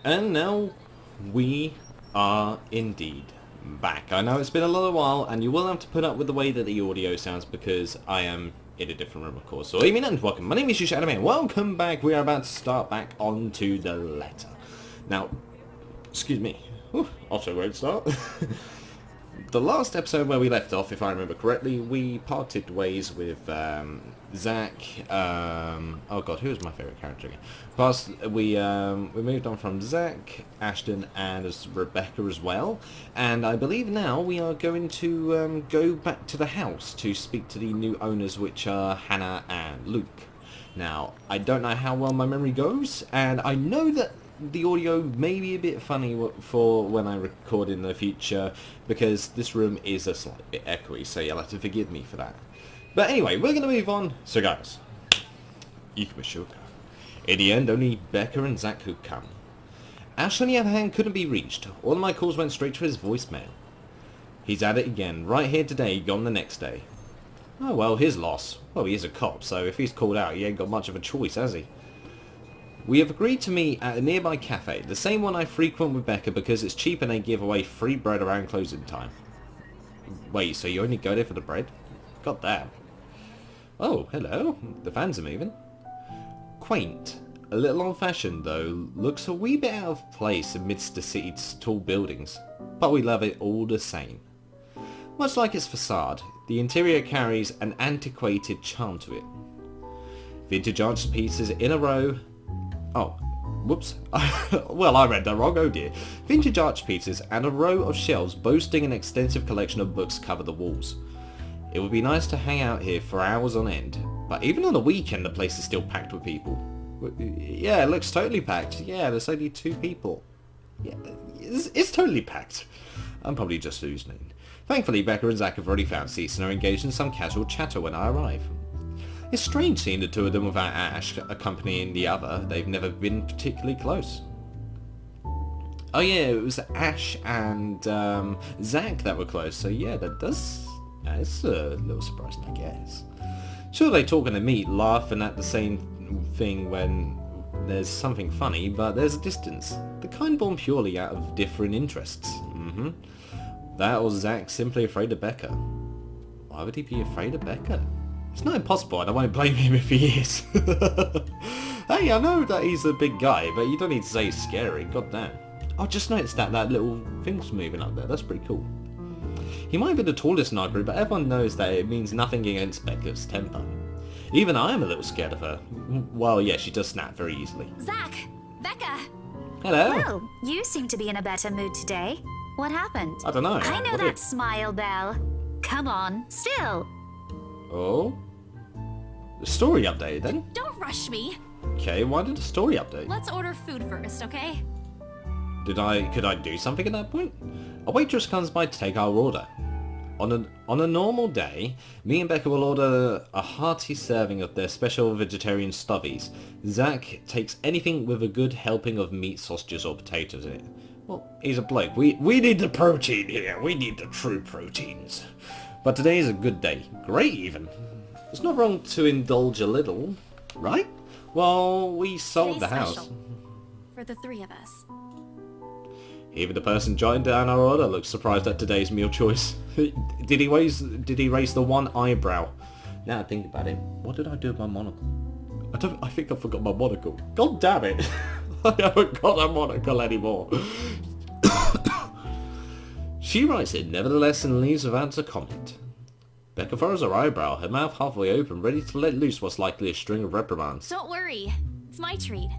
And now we are indeed back. I know it's been a little while and you will have to put up with the way that the audio sounds because I am in a different room of course. So evening and welcome. My name is Yuusha and welcome back. We are about to start back onto the letter. Now, excuse me. Off to a great start. The last episode where we left off, if I remember correctly, we parted ways with Zach. Oh god, who was my favourite character again? We moved on from Zach, Ashton, and Rebecca as well. And I believe now we are going to go back to the house to speak to the new owners, which are Hannah and Luke. Now, I don't know how well my memory goes, and I know that the audio may be a bit funny for when I record in the future because this room is a slight bit echoey, so you'll have to forgive me for that. But anyway, we're going to move on. So guys, in the end, only Becca and Zach could come. Ash, on the other hand, couldn't be reached. All of my calls went straight to his voicemail. He's at it again, right here today, gone the next day. Oh well, his loss. Well, he is a cop, so if he's called out, he ain't got much of a choice, has he? We have agreed to meet at a nearby cafe, the same one I frequent with Becca because it's cheap and they give away free bread around closing time. Wait, so you only go there for the bread? God damn. Oh, hello. The fans are moving. Quaint. A little old-fashioned, though, looks a wee bit out of place amidst the city's tall buildings. But we love it all the same. Much like its facade, the interior carries an antiquated charm to it. Vintage arch pieces in a row. Oh, whoops. Well, I read that wrong, oh dear. Vintage arch pieces and a row of shelves boasting an extensive collection of books cover the walls. It would be nice to hang out here for hours on end, but even on the weekend the place is still packed with people. Yeah, it looks totally packed. Yeah, there's only 2 people. Yeah, it's totally packed. I'm probably just losing it. Thankfully, Becca and Zach have already found seats and are engaged in some casual chatter when I arrive. It's strange seeing the 2 of them without Ash accompanying the other. They've never been particularly close. Oh yeah, it was Ash and Zach that were close, so yeah, it's a little surprising, I guess. Sure, they talk and they meet, laughing at the same thing when there's something funny, but there's a distance. The kind born purely out of different interests. That or Zach simply afraid of Becca. Why would he be afraid of Becca? It's not impossible, and I won't blame him if he is. Hey, I know that he's a big guy, but you don't need to say he's scary, god damn. I just noticed that little thing's moving up there, that's pretty cool. He might be the tallest in our group, but everyone knows that it means nothing against Becca's temper. Even I am a little scared of her. Well, yeah, she does snap very easily. Zach! Becca! Hello! Well, you seem to be in a better mood today. What happened? I don't know. I know that smile, Belle. Come on, still. Oh? The story updated then? Don't rush me. Okay, why did the story update? Let's order food first, okay? Could I do something at that point? A waitress comes by to take our order. On a normal day, me and Becca will order a hearty serving of their special vegetarian stuffies. Zach takes anything with a good helping of meat, sausages or potatoes in it. Well, he's a bloke. We need the protein here. We need the true proteins. But today is a good day. Great even. It's not wrong to indulge a little, right? Well, we sold Today's the house. special. For the 3 of us. Even the person jotting down our order looks surprised at today's meal choice. Did he raise the one eyebrow? Now I think about it, what did I do with my monocle? I think I forgot my monocle. God damn it! I haven't got a monocle anymore. She writes it nevertheless and leaves without a comment. Becca furrows her eyebrow, her mouth halfway open, ready to let loose what's likely a string of reprimands. Don't worry. It's my treat.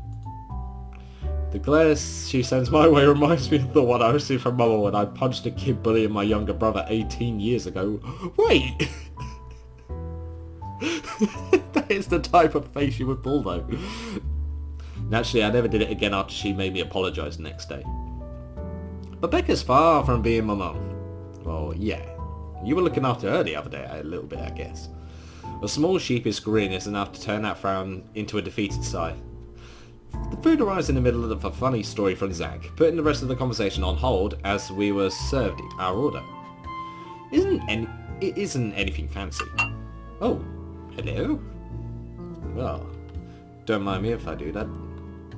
The glare she sends my way reminds me of the one I received from Mama when I punched a kid bullying my younger brother 18 years ago. Wait! That is the type of face you would pull though. Naturally, I never did it again after she made me apologise the next day. But Becca's far from being my mum. Well, yeah. You were looking after her the other day a little bit, I guess. A small sheepish grin is enough to turn that frown into a defeated sigh. The food arrives in the middle of a funny story from Zach, putting the rest of the conversation on hold as we were served our order. It isn't anything fancy. Oh, hello? Well, don't mind me if I do that.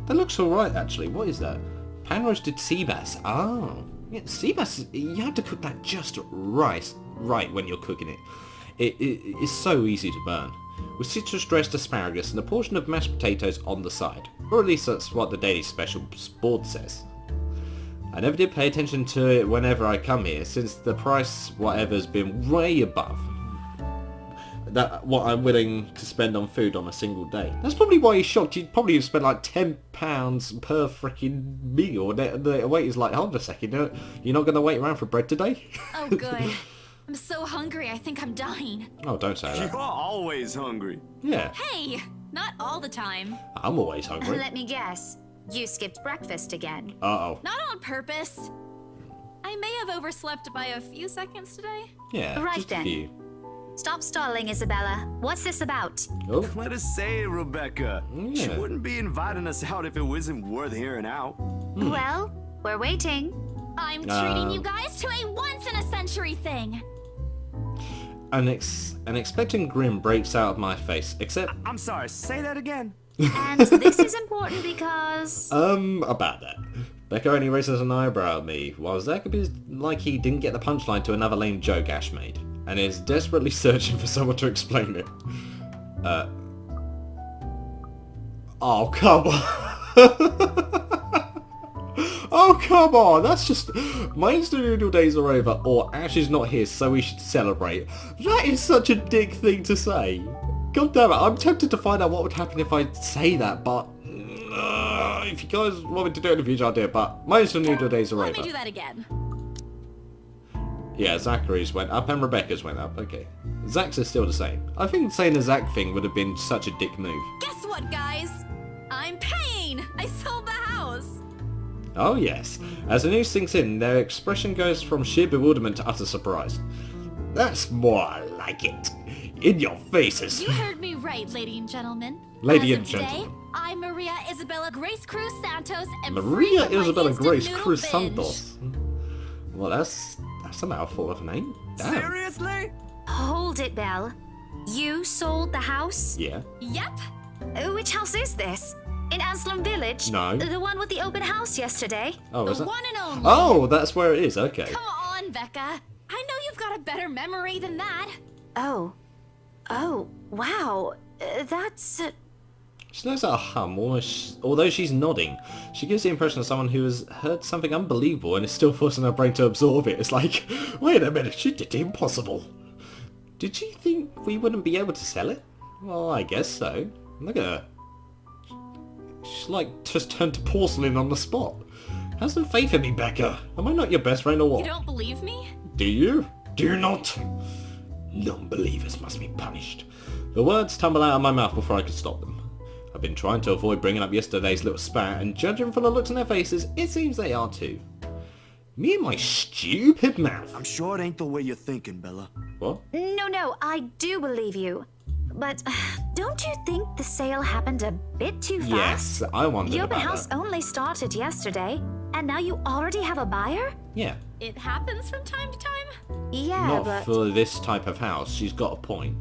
That looks alright actually. What is that? Pan-roasted sea bass. Oh. Yeah, sea bass, you have to cook that just right when you're cooking it. It is so easy to burn. With citrus dressed asparagus and a portion of mashed potatoes on the side. Or at least that's what the daily special board says. I never did pay attention to it whenever I come here, since the price whatever's been way above that what I'm willing to spend on food on a single day. That's probably why he's shocked. You'd probably have spent like £10 per freaking meal. The wait is like, hold a second, you're not going to wait around for bread today? Oh, good. I'm so hungry, I think I'm dying. Oh, don't say that. You're always hungry. Yeah, Hey, not all the time. I'm always hungry. Let me guess. You skipped breakfast again. Uh-oh. Not on purpose. I may have overslept by a few seconds today. Yeah, Right just a then. few. Stop stalling, Isabella. What's this about? Oh, Let us say it, Rebecca. She Yeah. wouldn't be inviting us out if it wasn't worth hearing out. Well, we're waiting. I'm treating you guys to a once-in-a-century thing. an expectant grin breaks out of my face, except, I'm sorry, say that again. And this is important because... about that. Becca only raises an eyebrow at me, while Zach is like he didn't get the punchline to another lame joke Ash made, and is desperately searching for someone to explain it. Oh, come on. Oh, come on. That's just... My instant noodle days are over, or Ash is not here, so we should celebrate. That is such a dick thing to say. God damn it. I'm tempted to find out what would happen if I say that, but... if you guys want me to do it in the future, I'll do it, but my instant noodle days are Let over. me do that again. Yeah, Zachary's went up and Rebecca's went up. Okay. Zach's is still the same. I think saying the Zach thing would have been such a dick move. Guess what, guys? I'm paying! I sold the house! Oh yes. As the news sinks in, their expression goes from sheer bewilderment to utter surprise. That's more like it. In your faces. You heard me right, lady and gentlemen. Lady As and of today, gentlemen. I'm Maria Isabella Grace Cruz Santos and free Maria of my Isabella instant Grace noodle Cruz binge. Santos. Well, that's a mouthful of a name. Damn. Seriously? Hold it, Belle. You sold the house? Yeah. Yep. Which house is this? In Anselm Village? No. The one with the open house yesterday? Oh, is The it? one and only. Oh, that's where it is. Okay. Come on, Becca. I know you've got a better memory than that. Oh. Oh, wow. That's... She knows how to hum, although she's nodding. She gives the impression of someone who has heard something unbelievable and is still forcing her brain to absorb it. It's like, wait a minute, she did the impossible. Did she think we wouldn't be able to sell it? Well, I guess so. Look at her. She's like just turned to porcelain on the spot. Have some faith in me, Becca. Am I not your best friend or what? You don't believe me? Do you? Do you not? Non-believers must be punished. The words tumble out of my mouth before I could stop them. I've been trying to avoid bringing up yesterday's little spat, and judging from the looks on their faces, it seems they are too. Me and my stupid mouth. I'm sure it ain't the way you're thinking, Bella. What? No, I do believe you. But don't you think the sale happened a bit too fast? Yes, I wondered The open about house that. only started yesterday, and now you already have a buyer? Yeah, It happens from time to time. Yeah, not but... for this type of house. She's got a point.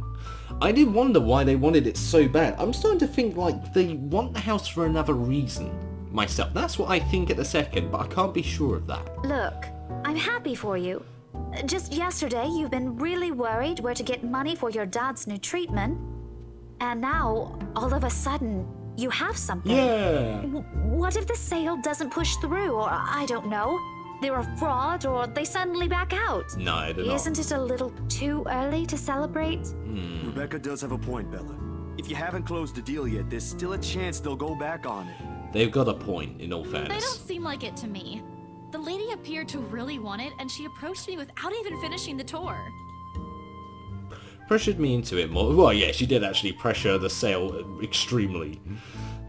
I did wonder why they wanted it so bad. I'm starting to think like they want the house for another reason. Myself. That's what I think at the second, but I can't be sure of that. Look, I'm happy for you. Just yesterday, you've been really worried where to get money for your dad's new treatment. And now, all of a sudden, you have something. Yeah. What if the sale doesn't push through, or I don't know, they're a fraud, or they suddenly back out? No, they're not. Isn't it a little too early to celebrate? Rebecca does have a point, Bella. If you haven't closed the deal yet, there's still a chance they'll go back on it. They've got a point, in all They fairness. don't seem like it to me. The lady appeared to really want it, and she approached me without even finishing the tour. Pressured me into it more. Well, yeah, she did actually pressure the sale extremely.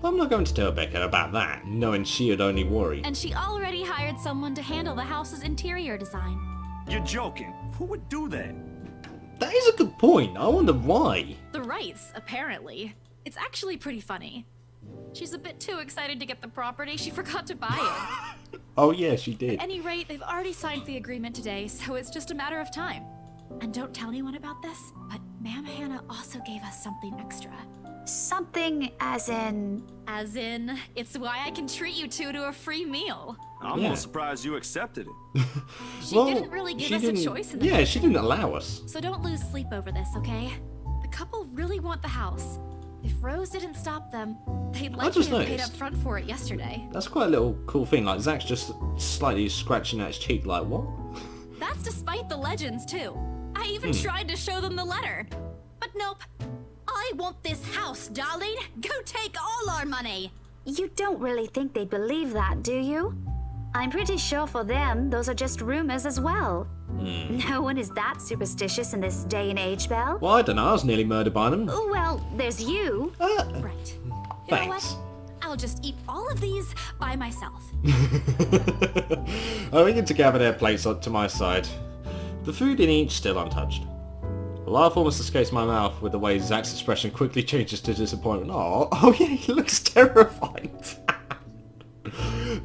But I'm not going to tell Becca about that, knowing she would only worry. And she already hired someone to handle the house's interior design. You're joking. Who would do that? That is a good point. I wonder why. The Wrights, apparently. It's actually pretty funny. She's a bit too excited to get the property, she forgot to buy it. Oh yeah, she did. At any rate, they've already signed the agreement today, so it's just a matter of time. And don't tell anyone about this, but Ma'am Hannah also gave us something extra. Something as in... As in, it's why I can treat you two to a free meal. I'm Yeah. more surprised you accepted it. She didn't really give us a choice in the Yeah, she didn't allow us. So don't lose sleep over this, okay? The couple really want the house. If Rose didn't stop them, they'd likely just have paid noticed. up front for it yesterday. That's quite a little cool thing. Like, Zach's just slightly scratching at his cheek like, what? That's despite the legends, too. I even tried to show them the letter. But nope. I want this house, darling. Go take all our money. You don't really think they believe that, do you? I'm pretty sure for them, those are just rumors as well. No one is that superstitious in this day and age, Belle. Well, I don't know. I was nearly murdered by them. Well, there's you. Right. You know what? Thanks. I'll just eat all of these by myself. I begin to gather their plates up to my side. The food in each still untouched. A laugh almost escapes my mouth with the way Zach's expression quickly changes to disappointment. Oh yeah, he looks terrified.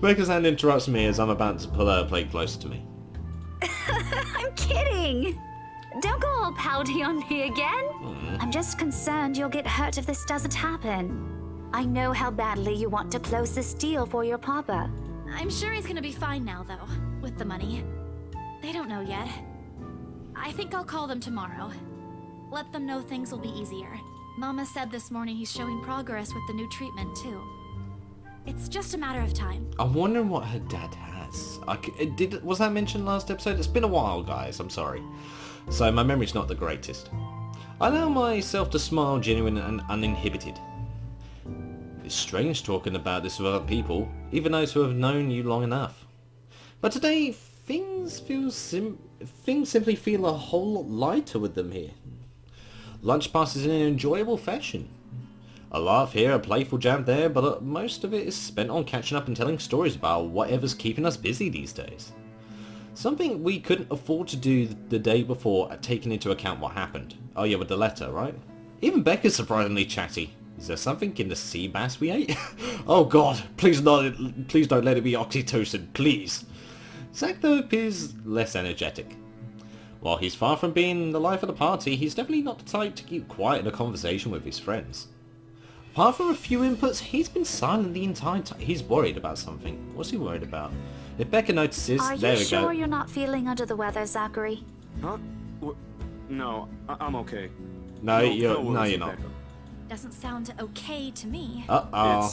Becca's hand interrupts me as I'm about to pull her plate closer to me. I'm kidding. Don't go all pouty on me again. I'm just concerned you'll get hurt if this doesn't happen. I know how badly you want to close this deal for your papa. I'm sure he's gonna be fine now, though, with the money. They don't know yet. I think I'll call them tomorrow. Let them know things will be easier. Mama said this morning he's showing progress with the new treatment, too. It's just a matter of time. I'm wondering what her dad has. Was that mentioned last episode? It's been a while, guys. I'm sorry. So my memory's not the greatest. I allow myself to smile genuine and uninhibited. It's strange talking about this with other people, even those who have known you long enough. But today, things simply feel a whole lot lighter with them here. Lunch passes in an enjoyable fashion. A laugh here, a playful jab there, but most of it is spent on catching up and telling stories about whatever's keeping us busy these days. Something we couldn't afford to do the day before, taking into account what happened. Oh yeah, with the letter, right? Even Becca's surprisingly chatty. Is there something in the sea bass we ate? Oh god, please don't let it be oxytocin, please. Zach though appears less energetic. While he's far from being the life of the party, he's definitely not the type to keep quiet in a conversation with his friends. Apart from a few inputs, he's been silent the entire time. He's worried about something. What's he worried about? If Becca notices, Are there you we sure go. you're not feeling under the weather, Zachary? Huh? No, I'm okay. No, you're worries, not. Rebecca. Doesn't sound okay to me. Uh-oh.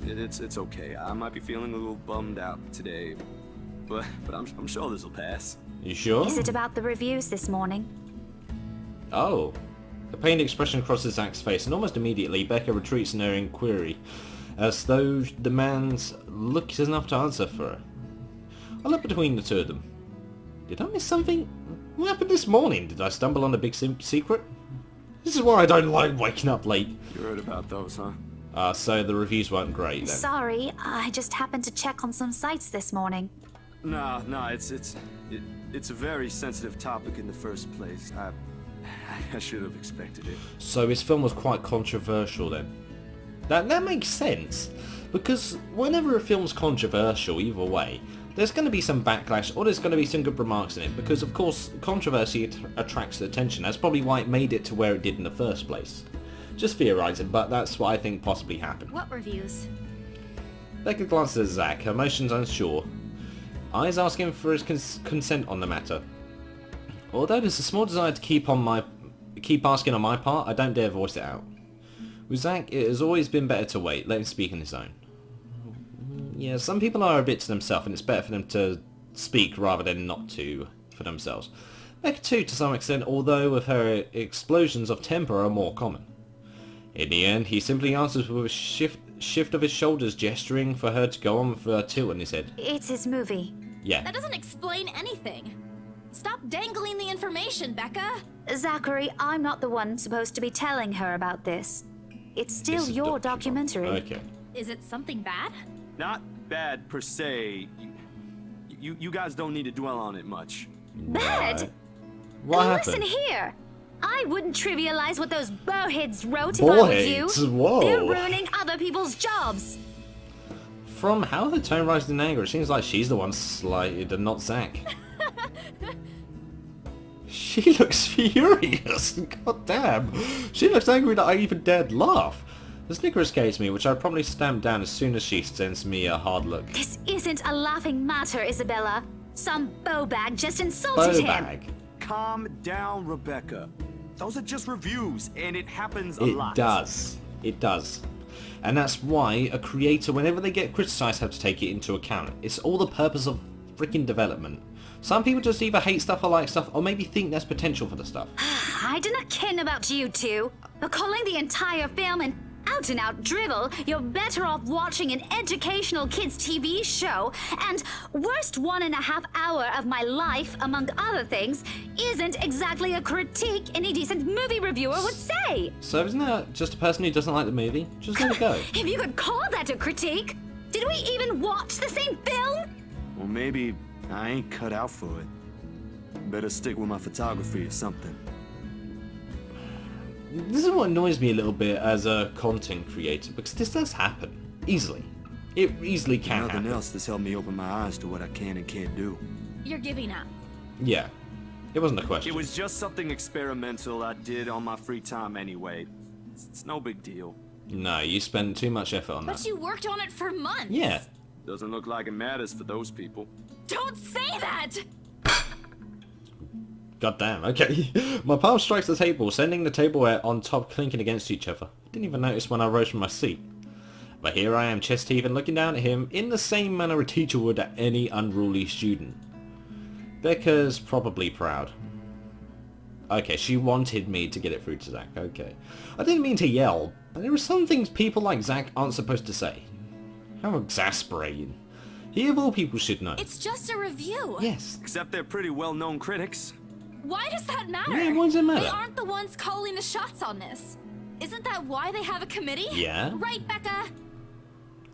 It's okay. I might be feeling a little bummed out today, but I'm sure this will pass. You sure? Is it about the reviews this morning? Oh. A pained expression crosses Zach's face, and almost immediately Becca retreats in her inquiry, as though the man's look is enough to answer for her. I look between the two of them. Did I miss something? What happened this morning? Did I stumble on a big secret? This is why I don't like waking up late. You heard about those, huh? So the reviews weren't great then. Sorry, I just happened to check on some sites this morning. Nah, it's a very sensitive topic in the first place. I should have expected it. So his film was quite controversial then. That makes sense, because whenever a film's controversial, either way, there's going to be some backlash, or there's going to be some good remarks in it, because of course controversy attracts attention. That's probably why it made it to where it did in the first place. Just theorizing, but that's what I think possibly happened. What reviews? Becca glances at Zach, her emotions unsure. Eyes asking for his consent on the matter. Although there's a small desire to keep asking on my part, I don't dare voice it out. With Zach, it has always been better to wait, let him speak on his own. Yeah, some people are a bit to themselves, and it's better for them to speak rather than not to for themselves. Becca too, to some extent, although with her explosions of temper are more common. In the end, he simply answers with a shift of his shoulders, gesturing for her to go on with a tilt in his head. It's his movie. Yeah. That doesn't explain anything. Stop dangling the information, Becca. Zachary, I'm not the one supposed to be telling her about this. It's still It's a your documentary. Okay. Is it something bad? Not bad per se. You guys don't need to dwell on it much. Bad? Right. What happened? Listen here. I wouldn't trivialize what those bowheads wrote if I were you. Bowheads? Whoa. They're ruining other people's jobs. From how her tone rises in anger, it seems like she's the one slighted and not Zach. She looks furious. God damn. She looks angry that I even dared laugh. The snicker escapes me, which I'd probably stamp down as soon as she sends me a hard look. This isn't a laughing matter, Isabella. Some bowbag just insulted him. Bowbag. Calm down, Rebecca. Those are just reviews, and it happens a lot. It does. It does. And that's why a creator, whenever they get criticised, have to take it into account. It's all the purpose of freaking development. Some people just either hate stuff or like stuff, or maybe think there's potential for the stuff. I do not ken about you two, but calling the entire film an out-and-out drivel, you're better off watching an educational kids TV show, and worst 1.5 hour of my life, among other things, isn't exactly a critique any decent movie reviewer would say. So isn't that just a person who doesn't like the movie? Just let it go. If you could call that a critique, did we even watch the same film? Well, maybe I ain't cut out for it. Better stick with my photography or something. This is what annoys me a little bit as a content creator, because this does happen. Easily. It easily can Nothing happen. else that's helped me open my eyes to what I can and can't do. You're giving up. Yeah. It wasn't a question. It was just something experimental I did on my free time anyway. It's no big deal. No, you spend too much effort on But that. you worked on it for months. Yeah. Doesn't look like it matters for those people. Don't say that! God damn, okay. My palm strikes the table, sending the tableware on top clinking against each other. Didn't even notice when I rose from my seat. But here I am, chest heaving, looking down at him in the same manner a teacher would at any unruly student. Becca's probably proud. Okay, she wanted me to get it through to Zach, okay. I didn't mean to yell, but there are some things people like Zach aren't supposed to say. How exasperating. He of all people should know. It's just a review. Yes. Except they're pretty well-known critics. Why does that matter? Yeah, why does it matter? They aren't the ones calling the shots on this. Isn't that why they have a committee? Yeah. Right, Becca?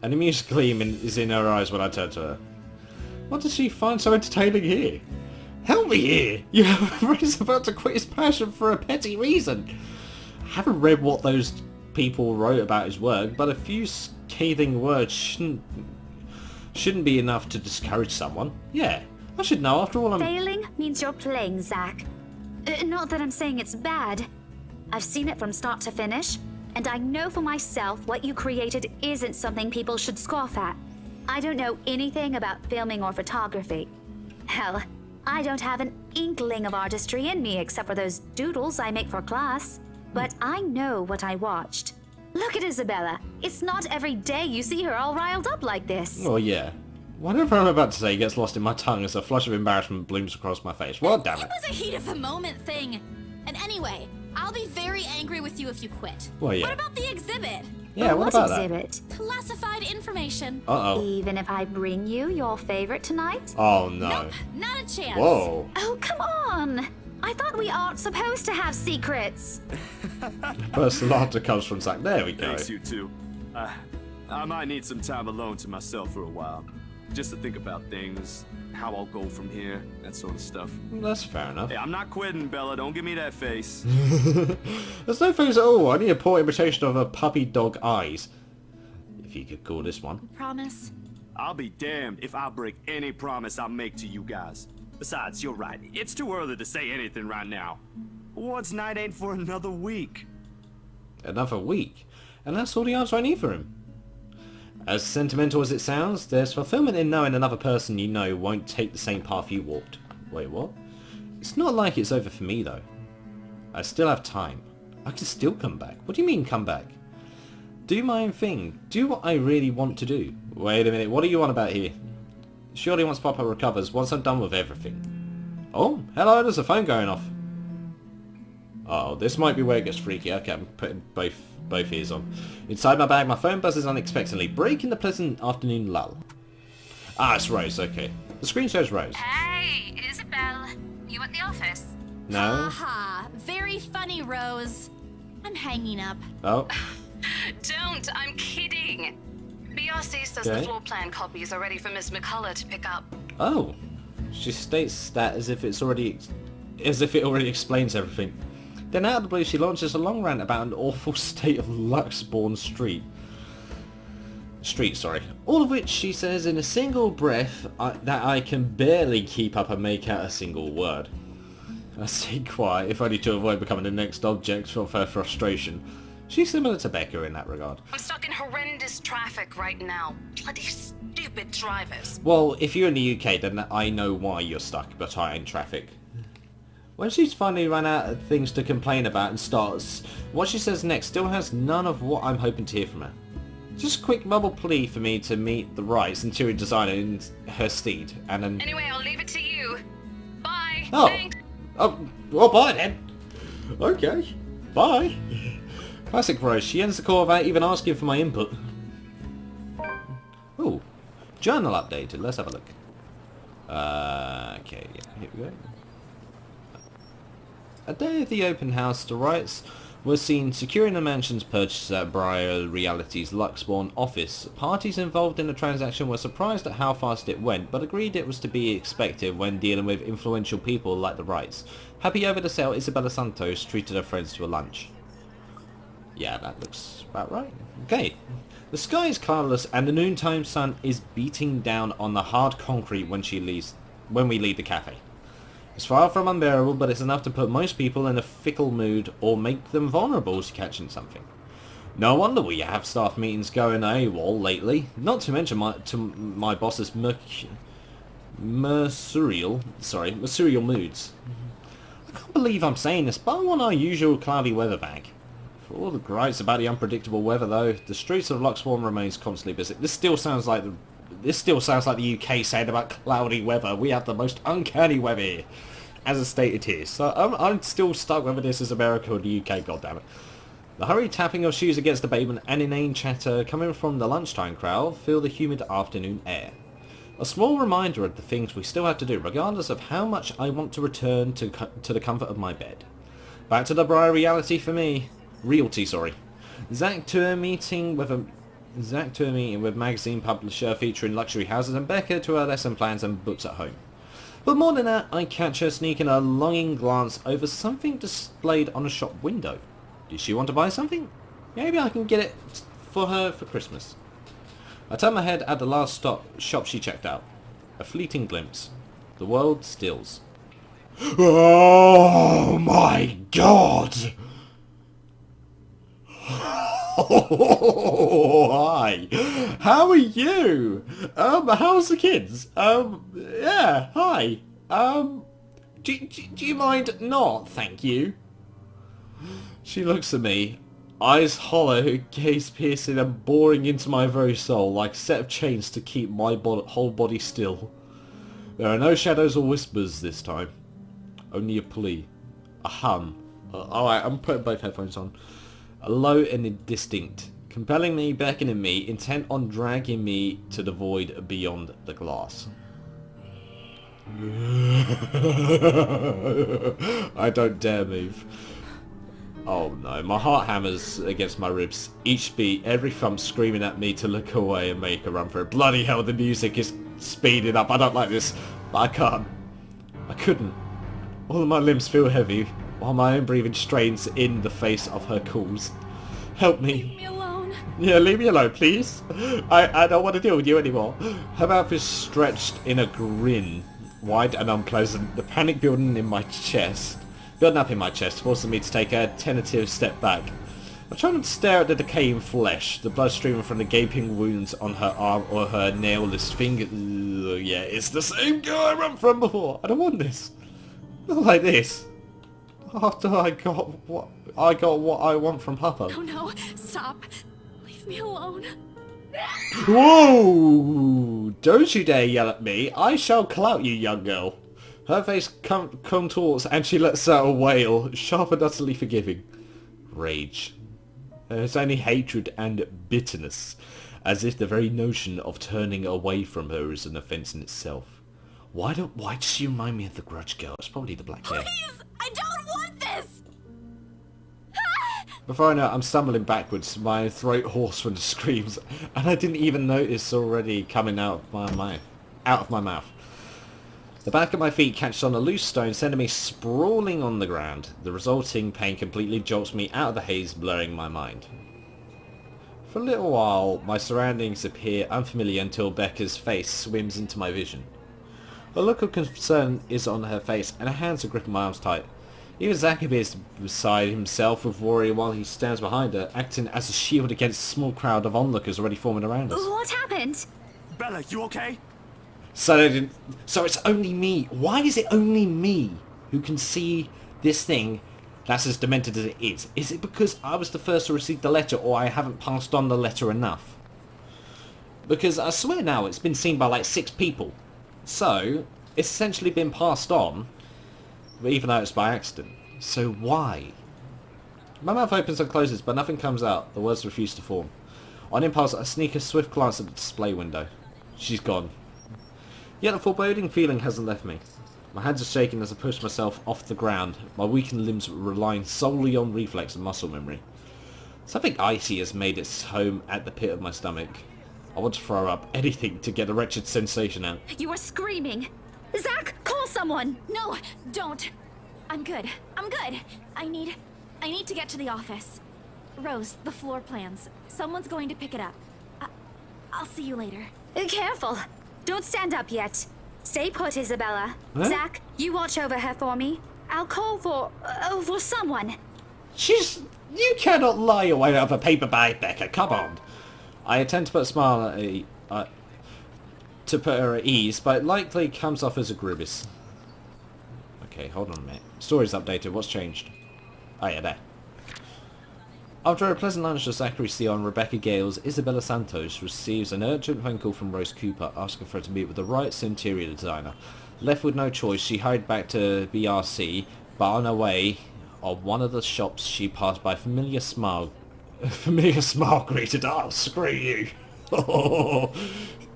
An amused gleam is in her eyes when I turn to her. What does she find so entertaining here? Help me here! You have a friend who's about to quit his passion for a petty reason. I haven't read what those people wrote about his work, but a few scathing words shouldn't be enough to discourage someone. Yeah, I should know after all. Failing means you're playing, Zach. Not that I'm saying it's bad. I've seen it from start to finish, and I know for myself what you created isn't something people should scoff at. I don't know anything about filming or photography. Hell, I don't have an inkling of artistry in me except for those doodles I make for class. But I know what I watched. Look at Isabella. It's not every day you see her all riled up like this. Well, yeah. Whatever I'm about to say gets lost in my tongue as a flush of embarrassment blooms across my face. Well, damn it. It was a heat of the moment thing. And anyway, I'll be very angry with you if you quit. Well, yeah. What about the exhibit? Yeah, what about that? exhibit? Classified information. Uh-oh. Even if I bring you your favorite tonight? Oh, no. Nope, not a chance. Whoa. Oh, come on! I thought we aren't supposed to have secrets. Personal laughter comes from Zach. There we go. Thanks, you two. I might need some time alone to myself for a while. Just to think about things, how I'll go from here, that sort of stuff. That's fair enough. Hey, I'm not quitting, Bella. Don't give me that face. There's no face at all. I need a poor imitation of a puppy dog eyes. If you could call this one. Promise. I'll be damned if I break any promise I make to you guys. Besides, you're right. It's too early to say anything right now. Awards night ain't for another week. Another week. And that's all the answer I need for him. As sentimental as it sounds, there's fulfillment in knowing another person you know won't take the same path you walked. Wait, what? It's not like it's over for me, though. I still have time. I can still come back. What do you mean, come back? Do my own thing. Do what I really want to do. Wait a minute, what are you on about here? Surely once Papa recovers, once I'm done with everything. Oh, hello, there's a phone going off. Oh, this might be where it gets freaky. Okay, I'm putting both ears on. Inside my bag, my phone buzzes unexpectedly, breaking the pleasant afternoon lull. Ah, it's Rose, okay. The screen shows Rose. Hey, Isabel. You at the office? No? Aha, very funny, Rose. I'm hanging up. Oh, Don't, I'm kidding. BRC says Okay. the floor plan copies are ready for Miss McCullough to pick up. oh. She states that as if it already explains everything. Then out of the blue she launches a long rant about an awful state of Luxbourne Street. All of which she says in a single breath that I can barely keep up and make out a single word. I stay quiet, if only to avoid becoming the next object of her frustration. She's similar to Becca in that regard. I'm stuck in horrendous traffic right now. Bloody stupid drivers. Well, if you're in the UK, then I know why you're stuck, but I in traffic. When she's finally run out of things to complain about and starts, what she says next still has none of what I'm hoping to hear from her. Just a quick mumble plea for me to meet the right interior designer in her steed, and then... Anyway, I'll leave it to you. Bye. Oh. Thanks. Oh, well, bye then. Okay, bye. Classic Rose. She ends the call without even asking for my input. Oh, journal updated. Let's have a look. Okay, yeah, here we go. A day at the open house, the Wrights were seen securing the mansion's purchase at Briar Reality's Luxbourne office. Parties involved in the transaction were surprised at how fast it went, but agreed it was to be expected when dealing with influential people like the Wrights. Happy over the sale, Isabella Santos treated her friends to a lunch. Yeah, that looks about right. Okay. The sky is cloudless and the noontime sun is beating down on the hard concrete when we leave the cafe. It's far from unbearable, but it's enough to put most people in a fickle mood or make them vulnerable to catching something. No wonder we have staff meetings going AWOL lately, not to mention my boss's mercurial moods. I can't believe I'm saying this, but I want our usual cloudy weather back. For all the gripes about the unpredictable weather though, the streets of Luxbourne remains constantly busy. This still sounds like the UK saying about cloudy weather. We have the most uncanny weather here, as is stated here. So I'm still stuck whether this is America or the UK, goddammit. The hurried tapping of shoes against the pavement and inane chatter coming from the lunchtime crowd fill the humid afternoon air. A small reminder of the things we still have to do, regardless of how much I want to return to the comfort of my bed. Back to the Briar Reality for me. Realty, sorry. Zach to a meeting with magazine publisher featuring luxury houses, and Becca to her lesson plans and books at home. But more than that, I catch her sneaking a longing glance over something displayed on a shop window. Did she want to buy something? Maybe I can get it for her for Christmas. I turn my head at the last shop she checked out. A fleeting glimpse. The world stills. Oh my god! Oh, hi. How are you? How's the kids? Yeah, hi. Do you mind not? Thank you. She looks at me, eyes hollow, gaze piercing and boring into my very soul like a set of chains to keep my whole body still. There are no shadows or whispers this time. Only a plea. A hum. Alright, I'm putting both headphones on. A low and indistinct, compelling me, beckoning me, intent on dragging me to the void beyond the glass. I don't dare move. Oh no, my heart hammers against my ribs. Each beat, every thump screaming at me to look away and make a run for it. Bloody hell, the music is speeding up. I don't like this, but I can't. I couldn't. All of my limbs feel heavy, while my own breathing strains in the face of her calls. Help me. Leave me alone. Yeah, leave me alone, please. I don't want to deal with you anymore. Her mouth is stretched in a grin, wide and unpleasant, the panic building up in my chest, forcing me to take a tentative step back. I try not to stare at the decaying flesh, the blood streaming from the gaping wounds on her arm or her nailless finger. Ugh, yeah, it's the same girl I ran from before. I don't want this. Not like this. After I got what I want from Papa. Oh no, stop. Leave me alone. Whoa! Don't you dare yell at me. I shall clout you, young girl. Her face contorts and she lets out a wail, sharp and utterly forgiving. Rage. There's only hatred and bitterness, as if the very notion of turning away from her is an offence in itself. Why does she remind me of the Grudge girl? It's probably the black hair. Please! I don't want this! Before I know it, I'm stumbling backwards, my throat hoarse from the screams, and I didn't even notice already coming out of my mouth. The back of my feet catches on a loose stone, sending me sprawling on the ground. The resulting pain completely jolts me out of the haze, blurring my mind. For a little while, my surroundings appear unfamiliar until Becca's face swims into my vision. A look of concern is on her face, and her hands are gripping my arms tight. Even Zach appears beside himself with worry while he stands behind her, acting as a shield against a small crowd of onlookers already forming around us. What happened? Bella, you okay? So it's only me. Why is it only me who can see this thing that's as demented as it is? Is it because I was the first to receive the letter, or I haven't passed on the letter enough? Because I swear now it's been seen by like 6 people. So, it's essentially been passed on, even though it's by accident. So why? My mouth opens and closes, but nothing comes out. The words refuse to form. On impulse, I sneak a swift glance at the display window. She's gone. Yet the foreboding feeling hasn't left me. My hands are shaking as I push myself off the ground, my weakened limbs relying solely on reflex and muscle memory. Something icy has made its home at the pit of my stomach. I want to throw up anything to get the wretched sensation out. You were screaming. Zach, call someone. No, don't. I'm good. I'm good. I need to get to the office. Rose, the floor plans. Someone's going to pick it up. I'll see you later. Careful. Don't stand up yet. Stay put, Isabella. Huh? Zach, you watch over her for me. I'll call for someone. You cannot lie your way out of a paper bag, Becca. Come on. I attempt to put a smile to put her at ease, but it likely comes off as a grimace. Okay, hold on a minute. Story's updated. What's changed? Oh yeah, there. After a pleasant lunch with Zachary Sion and Rebecca Gales, Isabella Santos receives an urgent phone call from Rose Cooper asking for her to meet with the right interior designer. Left with no choice, she hurried back to BRC, but on her way, on one of the shops she passed by, a familiar smile greeted. Oh, screw you.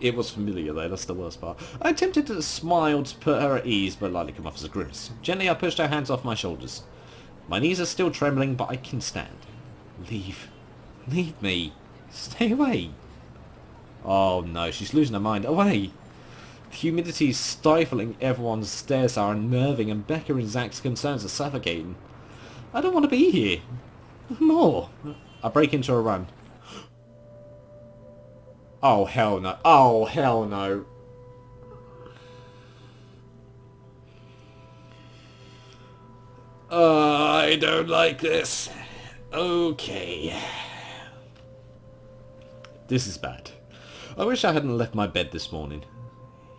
It was familiar though, that's the worst part. I attempted to smile to put her at ease, but likely come off as a grimace. Gently I pushed her hands off my shoulders. My knees are still trembling, but I can stand. Leave me. Stay away. Oh no, she's losing her mind. Away. The humidity is stifling, everyone's stares are unnerving, and Becca and Zach's concerns are suffocating. I don't want to be here. More. I break into a run. Oh hell no. Oh hell no. I don't like this. Okay. This is bad. I wish I hadn't left my bed this morning.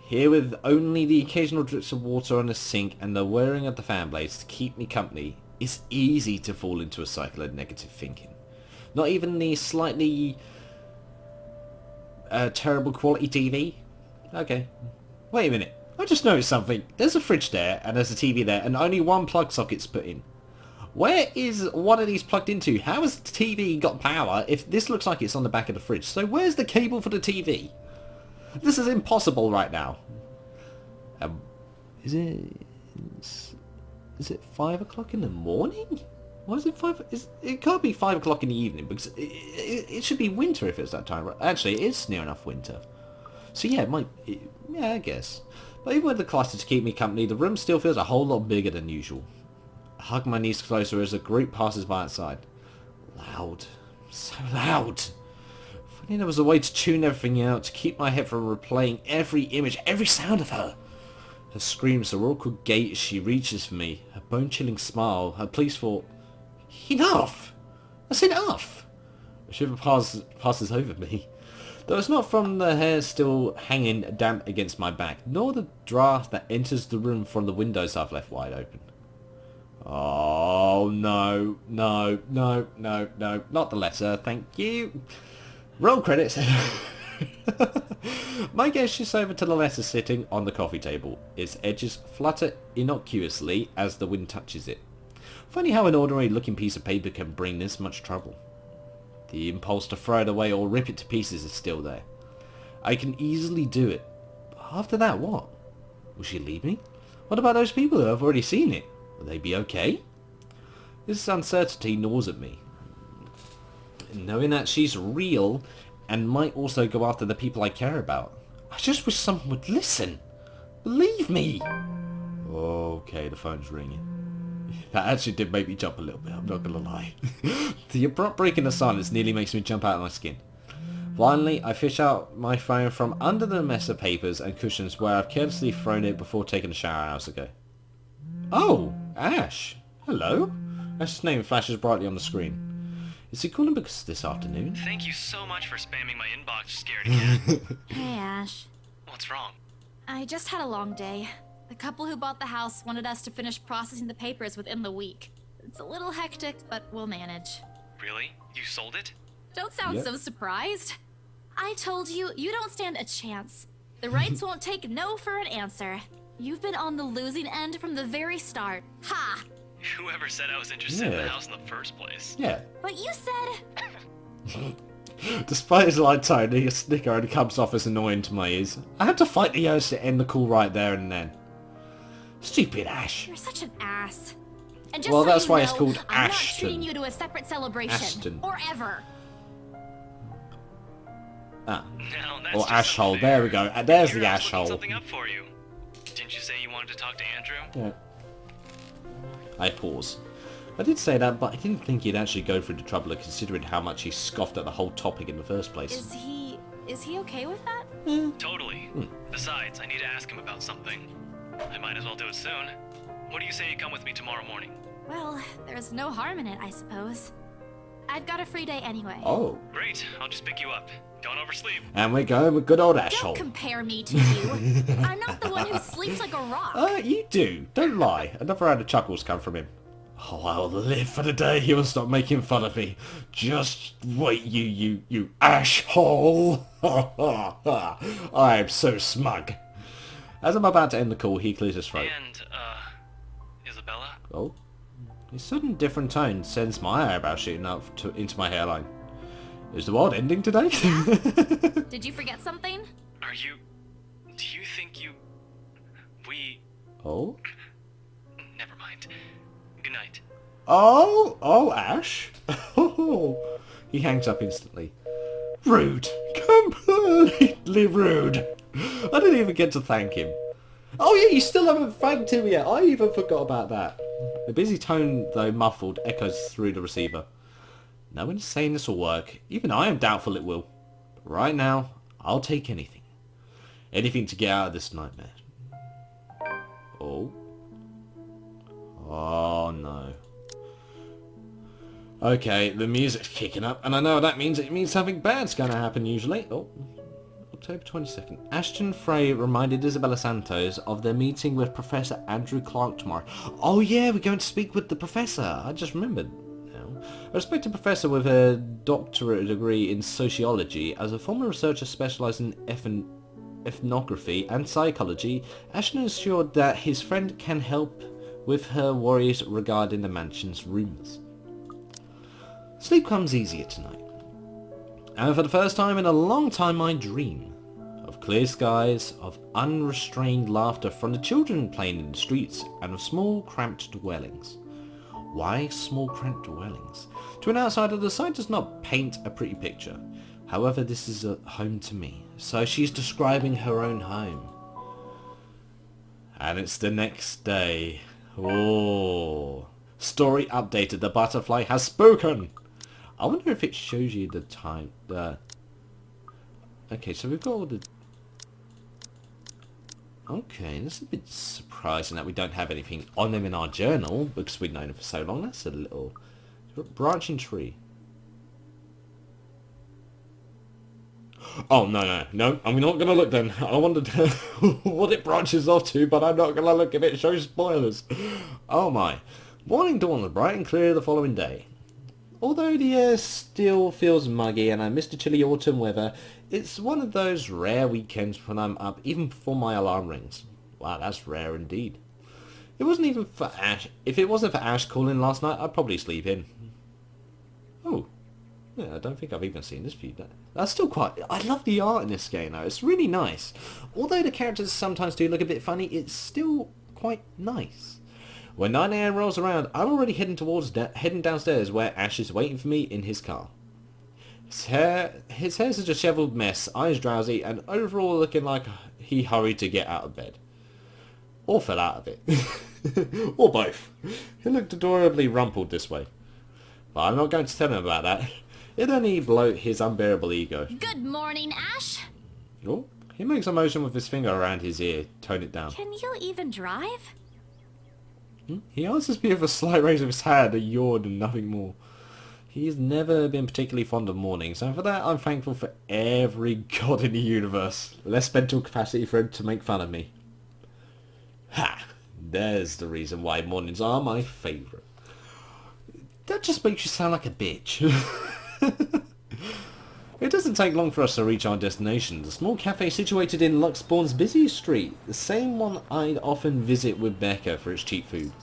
Here with only the occasional drips of water on the sink and the whirring of the fan blades to keep me company, it's easy to fall into a cycle of negative thinking. Not even the slightly terrible quality TV? Okay. Wait a minute. I just noticed something. There's a fridge there and there's a TV there and only one plug socket's put in. Where is one of these plugged into? How has the TV got power if this looks like it's on the back of the fridge? So where's the cable for the TV? This is impossible right now. Is it 5 o'clock in the morning? Why is it 5? It can't be 5 o'clock in the evening because it should be winter if it's that time. Right? Actually, it is near enough winter. So yeah, yeah, I guess. But even with the cluster to keep me company, the room still feels a whole lot bigger than usual. I hug my knees closer as a group passes by outside. Loud. So loud. If only there was a way to tune everything out, to keep my head from replaying every image, every sound of her. Her screams, her awkward gait as she reaches for me, her bone-chilling smile, her pleas for... Enough! That's enough! A shiver passes over me. Though it's not from the hair still hanging damp against my back, nor the draft that enters the room from the windows I've left wide open. Oh, no, not the letter, thank you. Roll credits. My gaze shifts over to the letter sitting on the coffee table. Its edges flutter innocuously as the wind touches it. Funny how an ordinary looking piece of paper can bring this much trouble. The impulse to throw it away or rip it to pieces is still there. I can easily do it. But after that, what? Will she leave me? What about those people who have already seen it? Will they be okay? This uncertainty gnaws at me. Knowing that she's real and might also go after the people I care about. I just wish someone would listen. Believe me. Okay, the phone's ringing. That actually did make me jump a little bit, I'm not gonna lie. The abrupt break in the silence nearly makes me jump out of my skin. Finally, I fish out my phone from under the mess of papers and cushions where I've carelessly thrown it before taking a shower hours ago. Oh, Ash. Hello. Ash's name flashes brightly on the screen. Is he calling because this afternoon? Thank you so much for spamming my inbox, scared again. Hey, Ash. What's wrong? I just had a long day. The couple who bought the house wanted us to finish processing the papers within the week. It's a little hectic, but we'll manage. Really? You sold it? Don't sound Yep. so surprised. I told you, you don't stand a chance. The rights won't take no for an answer. You've been on the losing end from the very start. Ha! Whoever said I was interested in Yeah. the house in the first place? Yeah. But you said... Despite his light tone, the snicker only comes off as annoying to my ears. I had to fight the urge to end the call right there and then. Stupid Ash. You're such an ass. And just Well, so that's you why know, it's called I'm not Ashton. treating you to a separate celebration. Ashton. Or ever. Ah. No, that's Or just ashhole. unfair. There we go. There's Here the I was looking ashhole. something up for you. Didn't you say you wanted to talk to Andrew? Yeah. I pause. I did say that, but I didn't think he'd actually go through the trouble of considering how much he scoffed at the whole topic in the first place. Is he okay with that? Totally. Besides, I need to ask him about something. I might as well do it soon. What do you say you come with me tomorrow morning? Well, there's no harm in it, I suppose. I've got a free day anyway. Oh. Great, I'll just pick you up. Don't oversleep. And we're going with good old Don't ashhole. compare me to you. I'm not the one who sleeps like a rock. You do. Don't lie. Another round of chuckles come from him. Oh, I'll live for the day he will stop making fun of me. Just wait, you ashhole. I am so smug. As I'm about to end the call, he clears his throat. And, Isabella? Oh. His sudden different tone sends my eyebrows shooting up into my hairline. Is the world ending today? Did you forget something? Do you think we... Oh? Never mind. Good night. Oh, Ash. He hangs up instantly. Rude. Completely rude. I didn't even get to thank him. Oh yeah, you still haven't thanked him yet. I even forgot about that. The busy tone, though muffled, echoes through the receiver. No one is saying this will work. Even I am doubtful it will. But right now, I'll take anything. Anything to get out of this nightmare. Oh. Oh no. Okay, the music's kicking up, and I know what that means. It means something bad's going to happen usually. Oh. October 22nd. Ashton Frey reminded Isabella Santos of their meeting with Professor Andrew Clark tomorrow. Oh yeah, we're going to speak with the professor. I just remembered now. A respected professor with a doctorate degree in sociology. As a former researcher specialising in ethnography and psychology, Ashton assured that his friend can help with her worries regarding the mansion's rumours. Sleep comes easier tonight. And for the first time in a long time I dream of clear skies, of unrestrained laughter from the children playing in the streets, and of small cramped dwellings. Why small cramped dwellings? To an outsider the sight does not paint a pretty picture. However, this is a home to me, so she's describing her own home. And it's the next day. Oh. Story updated, the butterfly has spoken! I wonder if it shows you the time. Okay, so we've got all the... Okay, this is a bit surprising that we don't have anything on them in our journal, because we've known them for so long. That's a little... branching tree. Oh, no, I'm not going to look then. I wondered what it branches off to, but I'm not going to look if it shows spoilers. Oh my. Morning dawns bright and clear the following day. Although the air still feels muggy and I miss the chilly autumn weather, it's one of those rare weekends when I'm up even before my alarm rings. Wow, that's rare indeed. It wasn't even for Ash. If it wasn't for Ash calling last night, I'd probably sleep in. Oh. Yeah, I don't think I've even seen this view. That's still quite... I love the art in this game though. It's really nice. Although the characters sometimes do look a bit funny, it's still quite nice. When 9 AM rolls around, I'm already heading downstairs where Ash is waiting for me in his car. His hair's a disheveled mess, eyes drowsy, and overall looking like he hurried to get out of bed. Or fell out of it. Or both. He looked adorably rumpled this way. But I'm not going to tell him about that. It only bloat his unbearable ego. Good morning, Ash. Oh, he makes a motion with his finger around his ear. Tone it down. Can you even drive? He answers me with a slight raise of his hand, a yawn and nothing more. He's never been particularly fond of mornings, and for that I'm thankful for every god in the universe. Less mental capacity for him to make fun of me. Ha! There's the reason why mornings are my favourite. That just makes you sound like a bitch. It doesn't take long for us to reach our destination, the small cafe situated in Luxbourne's busiest street, the same one I'd often visit with Becca for its cheap food.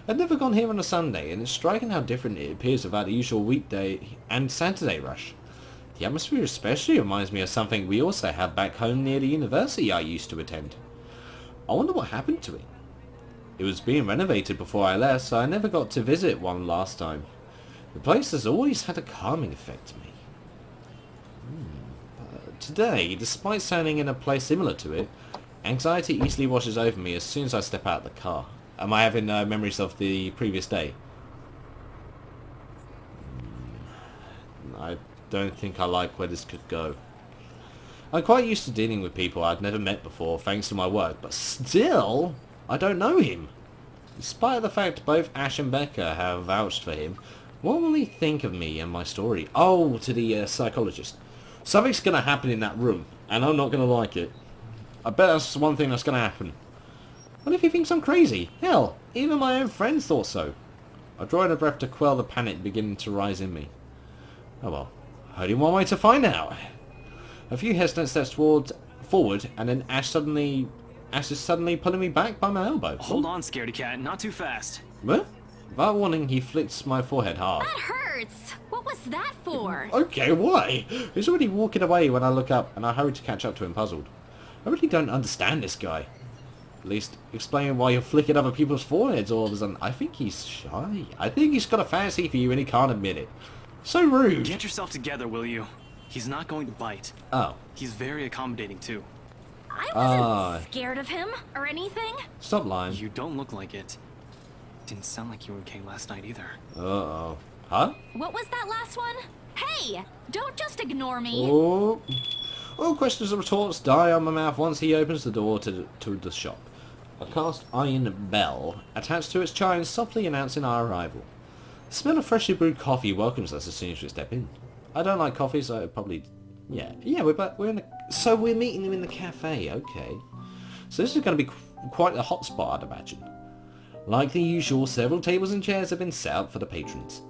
I'd never gone here on a Sunday, and it's striking how different it appears without the usual weekday and Saturday rush. The atmosphere especially reminds me of something we also have back home near the university I used to attend. I wonder what happened to it. It was being renovated before I left, so I never got to visit one last time. The place has always had a calming effect to me. Today, despite sounding in a place similar to it, anxiety easily washes over me as soon as I step out of the car. Am I having memories of the previous day? I don't think I like where this could go. I'm quite used to dealing with people I'd never met before thanks to my work, but still, I don't know him. Despite the fact both Ash and Becca have vouched for him, what will he think of me and my story? Oh, to the psychologist. Something's going to happen in that room, and I'm not going to like it. I bet that's one thing that's going to happen. What if he thinks I'm crazy? Hell, even my own friends thought so. I draw in a breath to quell the panic beginning to rise in me. Oh well, only one way to find out. A few hesitant steps forward, and then Ash is suddenly pulling me back by my elbow. Hold on, scaredy cat. Not too fast. What? Without warning, he flicks my forehead hard. That hurts. What was that for? Okay, why? He's already walking away when I look up, and I hurry to catch up to him, puzzled. I really don't understand this guy. At least, explain why you're flicking other people's foreheads all of a sudden. I think he's shy. I think he's got a fancy for you and he can't admit it. So rude. Get yourself together, will you? He's not going to bite. Oh. He's very accommodating, too. I wasn't scared of him or anything. Stop lying. You don't look like it. Didn't sound like you were okay last night either. Uh-oh. Huh? What was that last one? Hey, don't just ignore me. Oh. All questions and retorts die on my mouth once he opens the door to the shop. A cast iron bell attached to its chime softly announcing our arrival. The smell of freshly brewed coffee welcomes us as soon as we step in. I don't like coffee, so probably... Yeah, we're in a... So we're meeting him in the cafe, okay. So this is going to be quite a hot spot, I'd imagine. Like the usual, several tables and chairs have been set up for the patrons.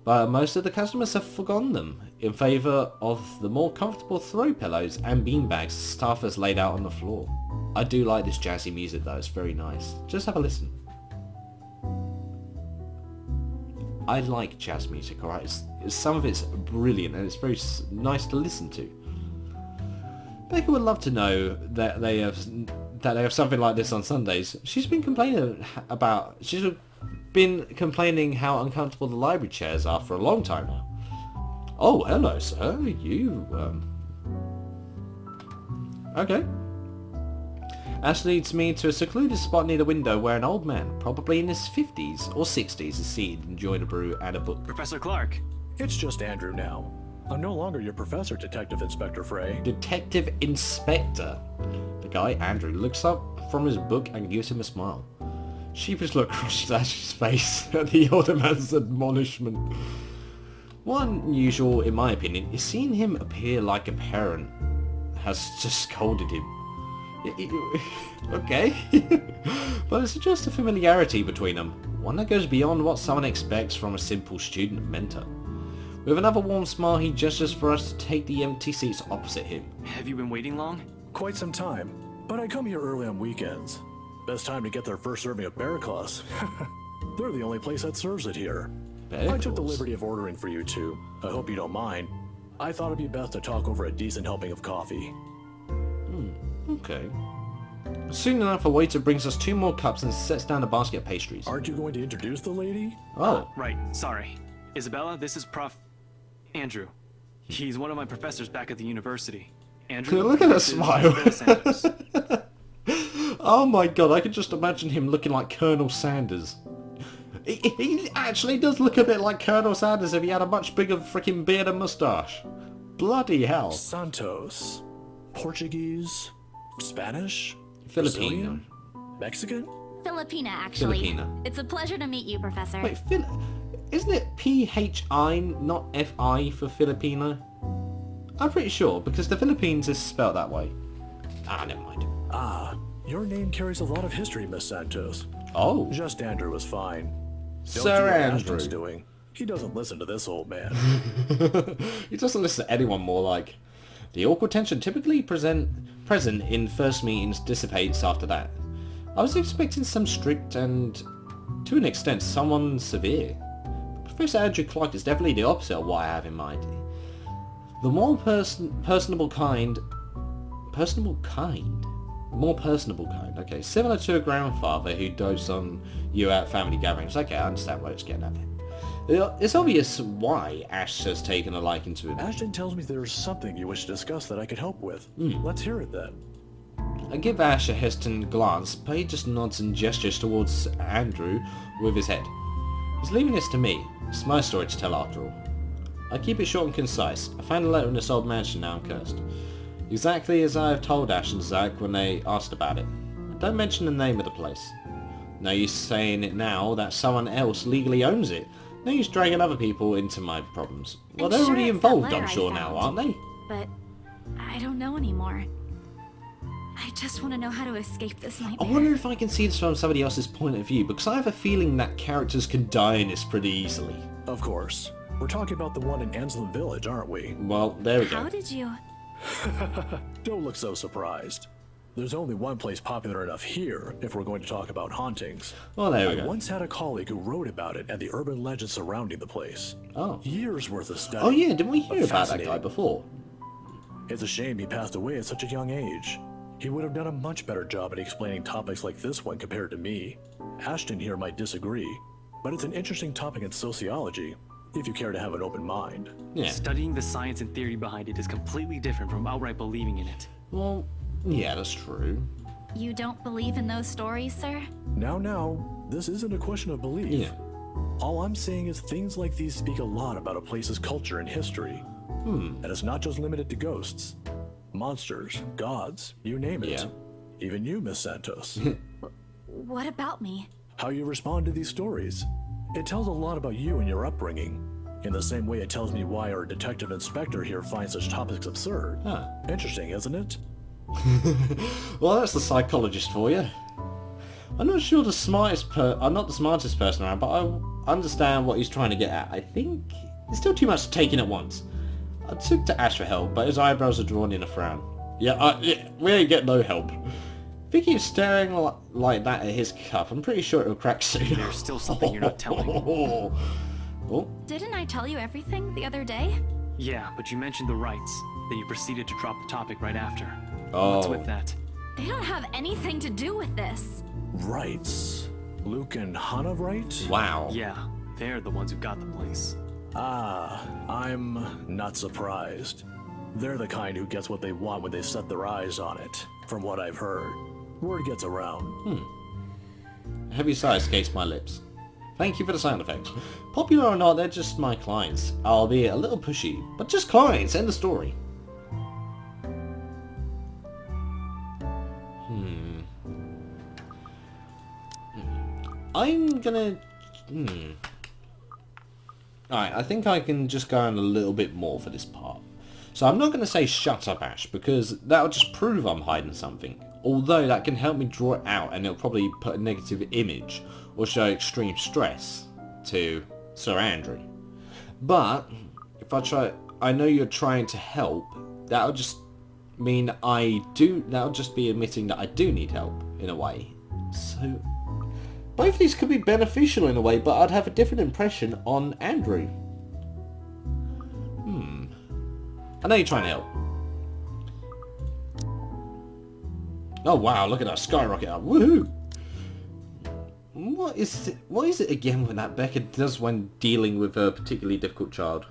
But most of the customers have forgone them in favour of the more comfortable throw pillows and beanbags staff has laid out on the floor. I do like this jazzy music though, it's very nice. Just have a listen. I like jazz music, alright? Some of it's brilliant and it's very nice to listen to. Becca would love to know that they have something like this on Sundays. She's been complaining how uncomfortable the library chairs are for a long time now. Oh, hello, sir. Okay. Ash leads me to a secluded spot near the window where an old man, probably in his 50s or 60s, is seated enjoying a brew and a book. Professor Clark. It's just Andrew now. I'm no longer your professor, Detective Inspector Frey. Detective Inspector. The guy, Andrew, looks up from his book and gives him a smile. Sheepish look crosses Ash's face at the older man's admonishment. One unusual, in my opinion, is seeing him appear like a parent has just scolded him. Okay. But it's just a familiarity between them, one that goes beyond what someone expects from a simple student mentor. With another warm smile, he gestures for us to take the empty seats opposite him. Have you been waiting long? Quite some time, but I come here early on weekends. Best time to get their first serving of bear claws. They're the only place that serves it here. I took the liberty of ordering for you two. I hope you don't mind. I thought it'd be best to talk over a decent helping of coffee. Okay. Soon enough, a waiter brings us 2 more cups and sets down a basket of pastries. Aren't you going to introduce the lady? Oh. Right, sorry. Isabella, this is Andrew. He's one of my professors back at the university. Andrew, Look at that this is smile. Isabella Sanders. Oh my god, I can just imagine him looking like Colonel Sanders. He actually does look a bit like Colonel Sanders if he had a much bigger freaking beard and moustache. Bloody hell. Santos. Portuguese? Spanish? Filipino. Brazilian? Mexican? Filipina, actually. Filipina. It's a pleasure to meet you, Professor. Wait, isn't it P-H-I, not F-I for Filipino? I'm pretty sure, because the Philippines is spelled that way. Ah, never mind. Ah, your name carries a lot of history, Miss Santos. Oh. Just Andrew was fine. Don't Sir do what Andrew. Ashton's doing. He doesn't listen to this old man. He doesn't listen to anyone more like... The awkward tension typically present in first meetings dissipates after that. I was expecting some strict and, to an extent, someone severe. Professor Andrew Clark is definitely the opposite of what I have in mind. The more personable kind, okay, similar to a grandfather who dotes on you at family gatherings. Okay, I understand what it's getting at. It's obvious why Ash has taken a liking to him. Ashton tells me there's something you wish to discuss that I could help with. Let's hear it then. I give Ash a hesitant glance, but he just nods and gestures towards Andrew with his head. He's leaving this to me. It's my story to tell after all. I keep it short and concise. I found a letter in this old mansion now I'm cursed. Exactly as I have told Ash and Zach when they asked about it. I don't mention the name of the place. No use saying it now that someone else legally owns it. No use dragging other people into my problems. Well, I'm they're sure already it's that involved, letter I'm I sure now, found. aren't they? But I don't know anymore. I just want to know how to escape this I nightmare. wonder if I can see this from somebody else's point of view, because I have a feeling that characters can die in this pretty easily. Of course. We're talking about the one in Anslem Village, aren't we? Well, there we go. How did you... Don't look so surprised. There's only one place popular enough here if we're going to talk about hauntings. Well, there we I go. once had a colleague who wrote about it and the urban legends surrounding the place. Oh. Years worth of study. Oh yeah, didn't we hear But about that guy fascinating. before? It's a shame he passed away at such a young age. He would have done a much better job at explaining topics like this one compared to me. Ashton here might disagree, but it's an interesting topic in sociology, if you care to have an open mind. Yeah. Studying the science and theory behind it is completely different from outright believing in it. Well, yeah, that's true. You don't believe in those stories, sir? Now, this isn't a question of belief. Yeah. All I'm saying is things like these speak a lot about a place's culture and history. And it's not just limited to ghosts. Monsters, gods, you name it. Yeah. Even you, Miss Santos. What about me? How you respond to these stories. It tells a lot about you and your upbringing. In the same way it tells me why our detective inspector here finds such topics absurd. Huh. Interesting, isn't it? Well, that's the psychologist for you. I'm not sure I'm not the smartest person around, but I understand what he's trying to get at. I think there's still too much to take in at once. I took to Ash for help, but his eyebrows are drawn in a frown. Yeah, we ain't getting no help. If he keeps staring like that at his cup, I'm pretty sure it'll crack soon. There's still something you're not telling. Oh, Didn't I tell you everything the other day? Yeah, but you mentioned the rights. Then you proceeded to drop the topic right after. Oh. What's with that? They don't have anything to do with this. Rights. Luke and Hannah, right? wow. Yeah, they're the ones who got the place. Ah, I'm not surprised. They're the kind who gets what they want when they set their eyes on it, from what I've heard. Word gets around. A heavy sigh escapes my lips. Thank you for the sound effects. Popular or not, they're just my clients. Albeit a little pushy, but just clients, end the story. I'm gonna... Alright, I think I can just go on a little bit more for this part. So I'm not going to say shut up, Ash, because that'll just prove I'm hiding something. Although that can help me draw it out and it'll probably put a negative image or show extreme stress to Sir Andrew. But if I know you're trying to help, that'll just mean that'll just be admitting that I do need help in a way. So both of these could be beneficial in a way, but I'd have a different impression on Andrew. I know you're trying to help. Oh wow, look at that skyrocket up. Woohoo! What is it again when that Becca does when dealing with a particularly difficult child?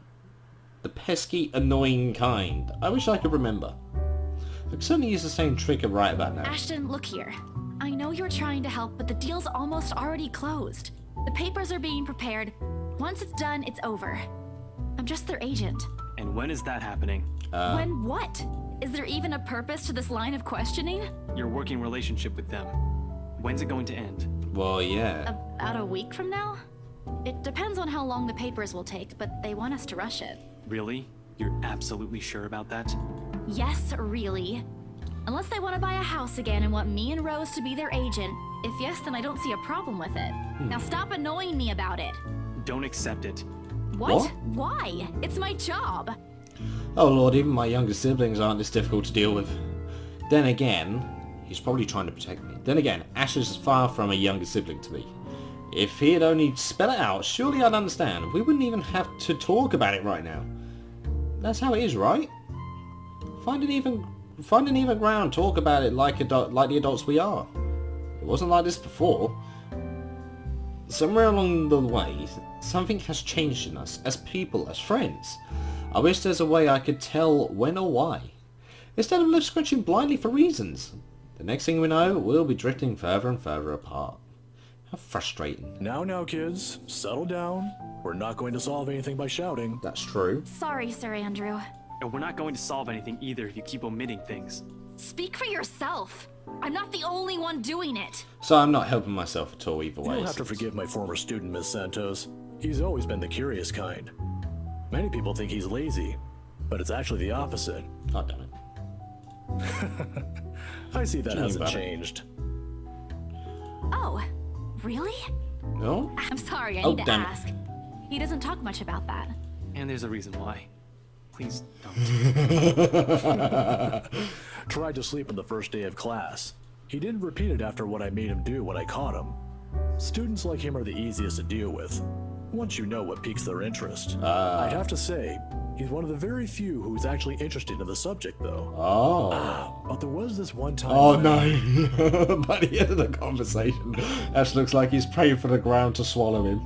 The pesky, annoying kind. I wish I could remember. I could certainly use the same trick right about now. Ashton, look here. I know you're trying to help, but the deal's almost already closed. The papers are being prepared. Once it's done, it's over. I'm just their agent. And when is that happening? When what? Is there even a purpose to this line of questioning? Your working relationship with them. When's it going to end? Well, yeah. About a week from now? It depends on how long the papers will take, but they want us to rush it. Really? You're absolutely sure about that? Yes, really. Unless they want to buy a house again and want me and Rose to be their agent. If yes, then I don't see a problem with it. Now stop annoying me about it. Don't accept it. What? Why? It's my job. Oh lord, even my younger siblings aren't this difficult to deal with. Then again, he's probably trying to protect me. Then again, Ash is far from a younger sibling to me. If he had only spelled it out, surely I'd understand. We wouldn't even have to talk about it right now. That's how it is, right? Find an even ground, talk about it like the adults we are. It wasn't like this before. Somewhere along the way, something has changed in us, as people, as friends. I wish there's a way I could tell when or why. Instead of lip scratching blindly for reasons. The next thing we know, we'll be drifting further and further apart. How frustrating. Now, kids, settle down. We're not going to solve anything by shouting. That's true. Sorry, Sir Andrew. And we're not going to solve anything either if you keep omitting things. Speak for yourself. I'm not the only one doing it. So I'm not helping myself at all either way. You'll have to forgive my former student, Miss Santos. He's always been the curious kind. Many people think he's lazy, but it's actually the opposite. Oh, damn it. I see that Tell me hasn't about it. changed. Oh, really? No? I'm sorry, I Oh, need to damn it. ask. He doesn't talk much about that. And there's a reason why. Please don't. Tried to sleep on the first day of class. He didn't repeat it after what I made him do when I caught him. Students like him are the easiest to deal with, once you know what piques their interest. I'd have to say, he's one of the very few who's actually interested in the subject, though. Oh. But there was this one time... Oh when- no. By the end of the conversation, Ash looks like he's praying for the ground to swallow him.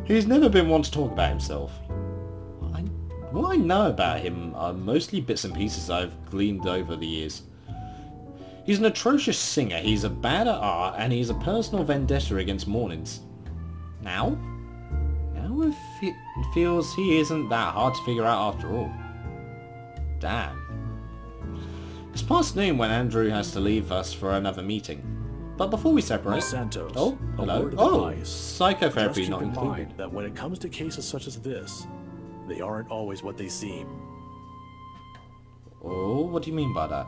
He's never been one to talk about himself. What I know about him are mostly bits and pieces I've gleaned over the years. He's an atrocious singer, he's a bad at art, and he's a personal vendetta against mornings. Now it feels he isn't that hard to figure out after all. Damn. It's past noon when Andrew has to leave us for another meeting. But before we separate... Miss Santos, Oh, a hello. word of Oh, advice. psychotherapy Just not keep in included. mind that when it comes to cases such as this, they aren't always what they seem. Oh, what do you mean by that?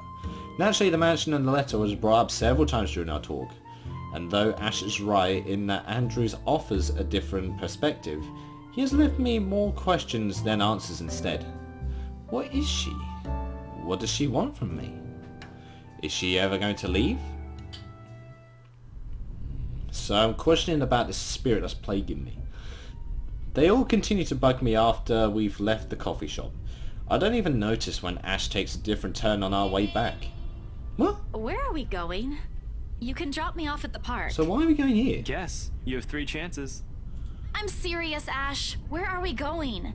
Naturally, the mansion and the letter was brought up several times during our talk. And though Ash is right in that Andrews offers a different perspective, he has left me more questions than answers instead. What is she? What does she want from me? Is she ever going to leave? So I'm questioning about this spirit that's plaguing me. They all continue to bug me after we've left the coffee shop. I don't even notice when Ash takes a different turn on our way back. What? Where are we going? You can drop me off at the park. So why are we going here? Guess. You have 3 chances. I'm serious, Ash. Where are we going?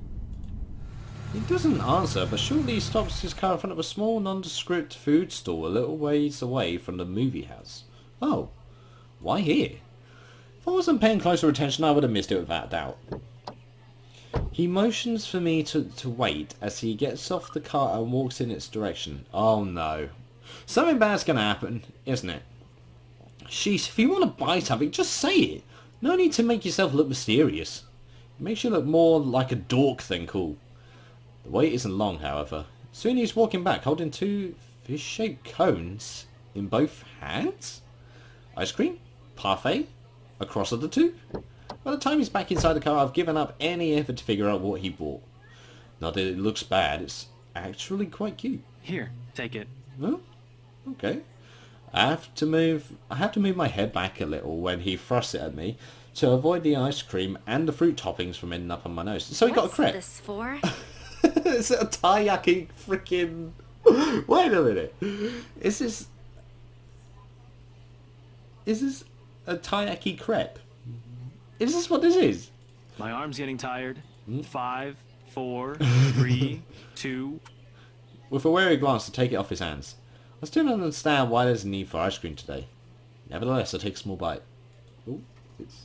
He doesn't answer, but shortly he stops his car in front of a small nondescript food stall a little ways away from the movie house. Oh, why here? If I wasn't paying closer attention, I would have missed it without doubt. He motions for me to wait as he gets off the car and walks in its direction. Oh no. Something bad's gonna happen, isn't it? Sheesh, if you want to buy something, just say it. No need to make yourself look mysterious. It makes you look more like a dork than cool. The wait isn't long, however. Soon he's walking back, holding 2 fish-shaped cones in both hands. Ice cream? Parfait? A cross of the two? By the time he's back inside the car, I've given up any effort to figure out what he bought. Not that it looks bad, it's actually quite cute. Here, take it. Oh, okay. I have to move my head back a little when he thrusts it at me to avoid the ice cream and the fruit toppings from ending up on my nose. So he got a What's crepe. this for? Is it a taiyaki freaking... Wait a minute. Is this a taiyaki crepe? Is this what this is? My arm's getting tired. 5, 4, 3, 2... With a wary glance to take it off his hands. I still don't understand why there's a need for ice cream today. Nevertheless, I take a small bite. Ooh, it's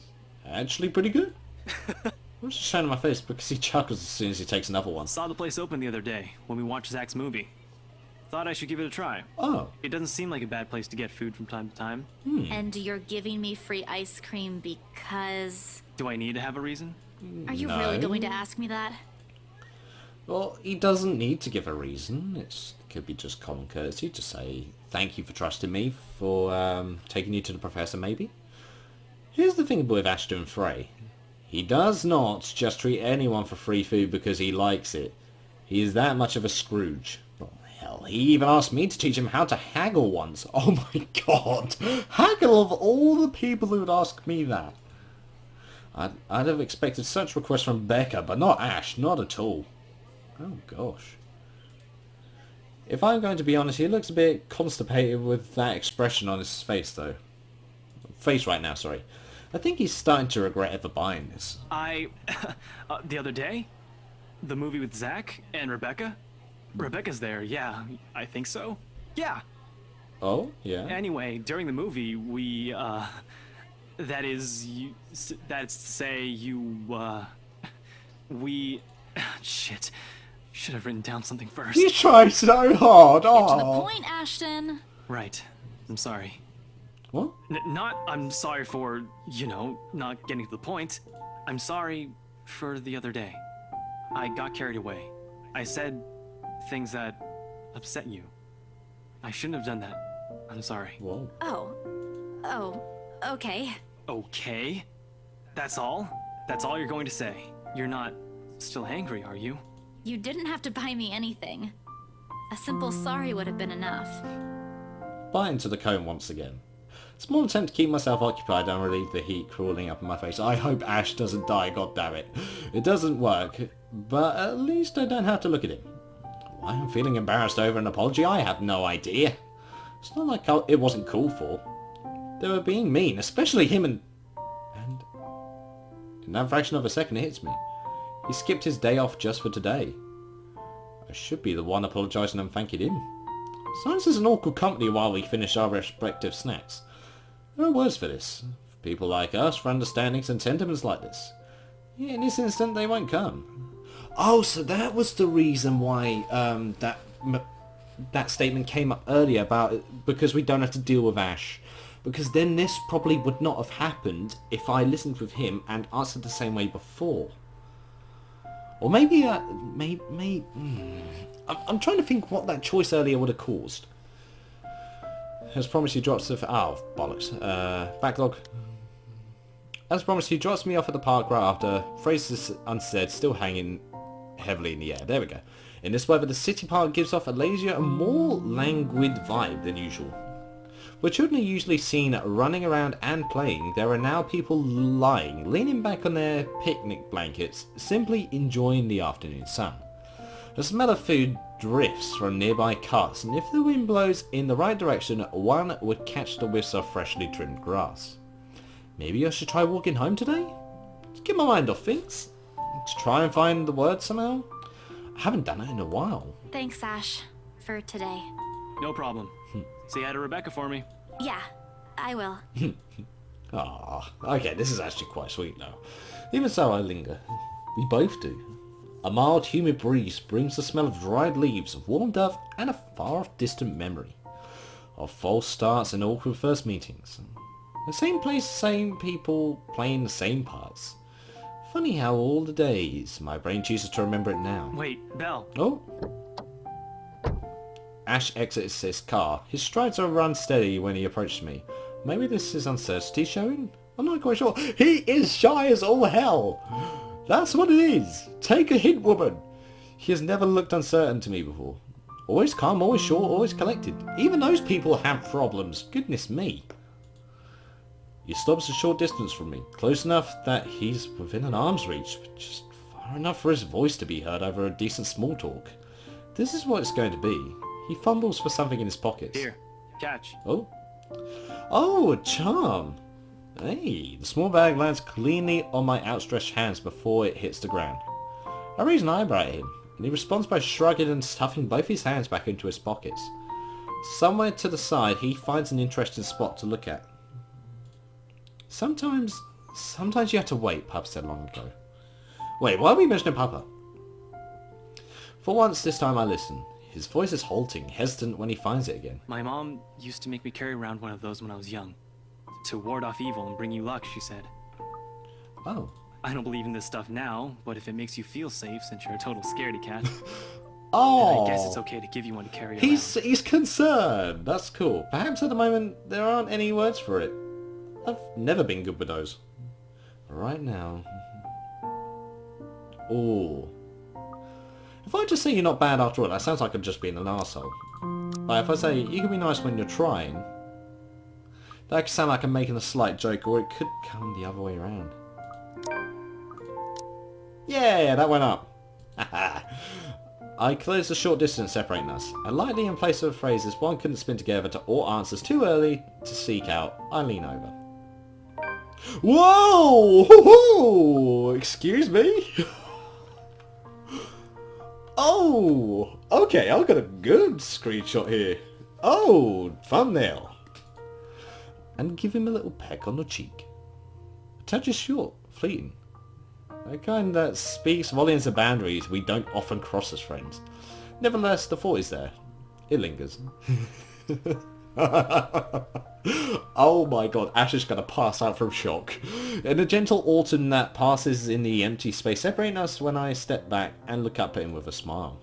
Actually pretty good. I'm just showing my face because he chuckles as soon as he takes another one. Saw the place open the other day when we watched Zach's movie. Thought I should give it a try. Oh. It doesn't seem like a bad place to get food from time to time. And you're giving me free ice cream because... Do I need to have a reason? Are you really going to ask me that? Well, he doesn't need to give a reason. It could be just common courtesy to say thank you for trusting me, for taking you to the professor maybe. Here's the thing with Ashton Frey. He does not just treat anyone for free food because he likes it. He is that much of a Scrooge. Oh, hell, he even asked me to teach him how to haggle once. Oh my god. Haggle of all the people who would ask me that. I'd have expected such requests from Becca, but not Ash, not at all. Oh gosh. If I'm going to be honest, he looks a bit constipated with that expression on his face though. Face right now, sorry. I think he's starting to regret ever buying this. The other day? The movie with Zach and Rebecca? Rebecca's there, yeah, I think so. Yeah. Oh, yeah. Anyway, during the movie, we, that's to say, shit. Should have written down something first. You tried so hard, Get to the oh. point, Ashton. Right. I'm sorry. What? Not I'm sorry for, not getting to the point. I'm sorry for the other day. I got carried away. I said things that upset you. I shouldn't have done that. I'm sorry. Whoa. Oh, okay. Okay? That's all? That's all you're going to say? You're not still angry, are you? You didn't have to buy me anything. A simple sorry would have been enough. Bite into the cone once again. Small attempt to keep myself occupied and relieve the heat crawling up in my face. I hope Ash doesn't die, goddammit. It doesn't work, but at least I don't have to look at him. Why I'm feeling embarrassed over an apology, I have no idea. It's not like it wasn't called for. They were being mean, especially him and in that fraction of a second it hits me. He skipped his day off just for today. I should be the one apologising and thanking him. Science is an awkward company while we finish our respective snacks. There are words for this. For people like us, for understandings and sentiments like this. Yeah, in this instant, they won't come. Oh, so that was the reason why that statement came up earlier about because we don't have to deal with Ash. Because then this probably would not have happened if I listened with him and answered the same way before. Or maybe, I'm trying to think what that choice earlier would have caused. As promised, he drops the... Oh, bollocks. Backlog. As promised, he drops me off at the park right after. Phrases unsaid, still hanging heavily in the air. There we go. In this weather, the city park gives off a lazier and more languid vibe than usual. Where children are usually seen running around and playing, there are now people lying, leaning back on their picnic blankets, simply enjoying the afternoon sun. The smell of food drifts from nearby carts, and if the wind blows in the right direction, one would catch the whiffs of freshly trimmed grass. Maybe I should try walking home today? To get my mind off things? To try and find the words somehow? I haven't done it in a while. Thanks, Ash, for today. No problem. Say hi to Rebecca for me. Yeah, I will. Ah, okay, this is actually quite sweet now. Even so, I linger. We both do. A mild, humid breeze brings the smell of dried leaves, warm dove, and a far-off distant memory of false starts and awkward first meetings. The same place, same people, playing the same parts. Funny how all the days, my brain chooses to remember it now. Wait, Belle. Oh. Ash exits his car. His strides are unsteady when he approaches me. Maybe this is uncertainty showing? I'm not quite sure. He is shy as all hell! That's what it is! Take a hint, woman! He has never looked uncertain to me before. Always calm, always sure, always collected. Even those people have problems. Goodness me. He stops a short distance from me. Close enough that he's within an arm's reach, but just far enough for his voice to be heard over a decent small talk. This is what it's going to be. He fumbles for something in his pockets. Here, catch. Oh. Oh, a charm. Hey, the small bag lands cleanly on my outstretched hands before it hits the ground. I raise an eyebrow at him, and he responds by shrugging and stuffing both his hands back into his pockets. Somewhere to the side, he finds an interesting spot to look at. Sometimes Sometimes you have to wait, Papa said long ago. Wait, why are we mentioning Papa? For once, this time I listen. His voice is halting, hesitant when he finds it again. My mom used to make me carry around one of those when I was young. To ward off evil and bring you luck, she said. Oh. I don't believe in this stuff now, but if it makes you feel safe since you're a total scaredy cat, Oh. then I guess it's okay to give you one to carry around. He's concerned. That's cool. Perhaps at the moment there aren't any words for it. I've never been good with those. Right now. Oh. If I just say you're not bad after all, that sounds like I'm just being an arsehole. Like if I say you can be nice when you're trying, that could sound like I'm making a slight joke, or it could come the other way around. Yeah, that went up. I closed the short distance separating us, and lightly in place of phrases one couldn't spin together to all answers too early to seek out, I lean over. Whoa! Hoo-hoo! Excuse me? Oh! Okay, I've got a good screenshot here. Oh! Thumbnail. And give him a little peck on the cheek. A touch is short, fleeting. The kind that speaks volumes of boundaries we don't often cross as friends. Nevertheless, the thought is there. It lingers. Oh my god, Ash is going to pass out from shock. In a gentle autumn that passes in the empty space separating us when I step back and look up at him with a smile.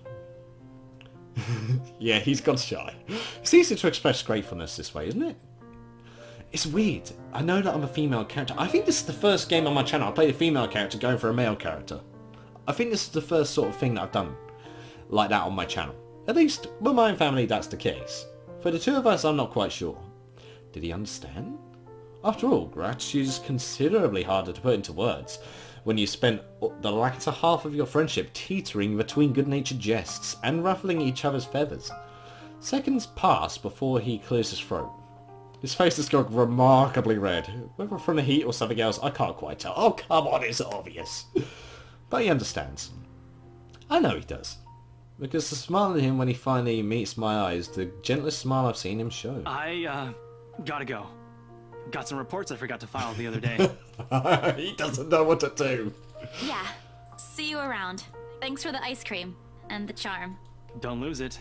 Yeah, he's gone shy. It's easy to express gratefulness this way, isn't it? It's weird. I know that I'm a female character. I think this is the first game on my channel I played a female character going for a male character. I think this is the first sort of thing that I've done like that on my channel. At least, with my own family, that's the case. For the two of us, I'm not quite sure. Did he understand? After all, gratitude is considerably harder to put into words when you spent the latter half of your friendship teetering between good-natured jests and ruffling each other's feathers. Seconds pass before he clears his throat. His face has gone remarkably red. Whether from the heat or something else, I can't quite tell. Oh, come on, it's obvious. But he understands. I know he does. Because the smile at him when he finally meets my eyes, the gentlest smile I've seen him show. I, gotta go. Got some reports I forgot to file the other day. He doesn't know what to do. Yeah. See you around. Thanks for the ice cream. And the charm. Don't lose it.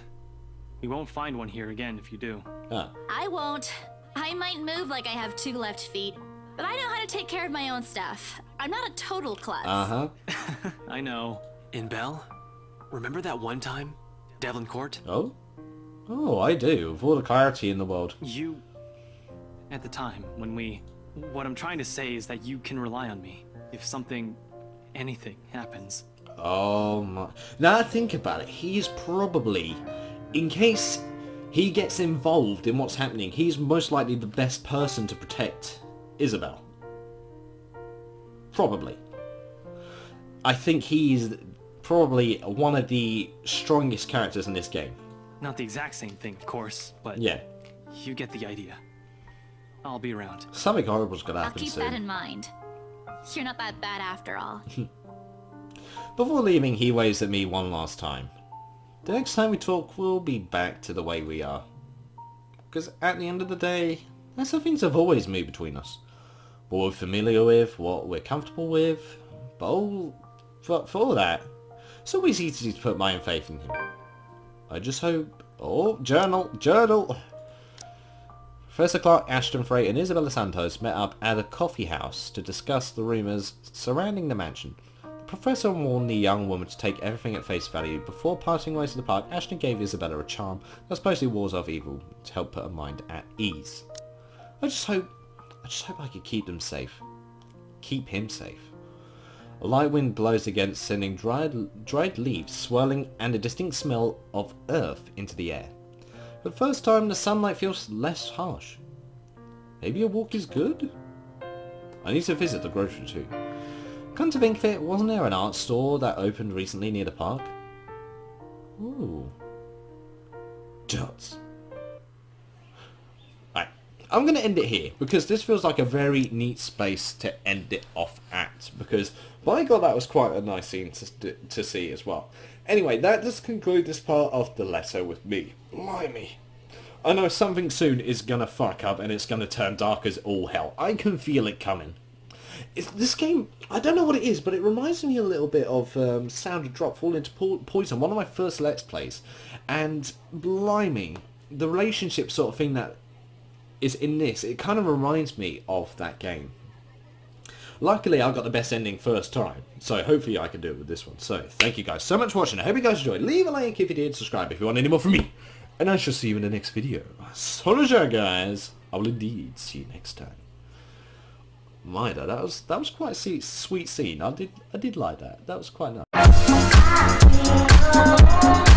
We won't find one here again if you do. Ah. I won't. I might move like I have 2 left feet, but I know how to take care of my own stuff. I'm not a total klutz. Uh-huh. I know. In Belle? Remember that one time? Devlin Court? Oh? Oh, I do. With all the clarity in the world. You... At the time, when we... What I'm trying to say is that you can rely on me. If something... anything happens. Oh my... Now I think about it, he's probably... In case he gets involved in what's happening, he's most likely the best person to protect Isabel. Probably. I think he's probably one of the strongest characters in this game. Not the exact same thing, of course, but... Yeah. You get the idea. I'll be around. Something horrible's gonna I'll happen keep soon. that in mind. You're not that bad after all. Before leaving, he waves at me one last time. The next time we talk, we'll be back to the way we are. Because at the end of the day, that's how things have always moved between us. What we're familiar with, what we're comfortable with, but for all that, it's always easy to put my own faith in him. I just hope... Oh, journal! Professor Clark Ashton Frey and Isabella Santos met up at a coffee house to discuss the rumours surrounding the mansion. The professor warned the young woman to take everything at face value. Before parting ways to the park, Ashton gave Isabella a charm that supposedly wards off evil to help put her mind at ease. I just hope I could keep them safe. Keep him safe. A light wind blows against, sending dried leaves swirling and a distinct smell of earth into the air. For the first time, the sunlight feels less harsh. Maybe a walk is good? I need to visit the grocery too. Come to think of it, wasn't there an art store that opened recently near the park? Ooh. Dots. Right, I'm going to end it here, because this feels like a very neat space to end it off at, because, by God, that was quite a nice scene to see as well. Anyway, that does conclude this part of the letter with me. Blimey. I know something soon is going to fuck up and it's going to turn dark as all hell. I can feel it coming. This game, I don't know what it is, but it reminds me a little bit of Sound of Drop Fall into Poison, one of my first Let's Plays. And blimey, the relationship sort of thing that is in this, it kind of reminds me of that game. Luckily, I got the best ending first time, so hopefully I can do it with this one. So, thank you guys so much for watching. I hope you guys enjoyed. Leave a like if you did, subscribe if you want any more from me. And I shall see you in the next video. So, guys, I will indeed see you next time. Mida, that was quite a sweet scene. I did like that. That was quite nice.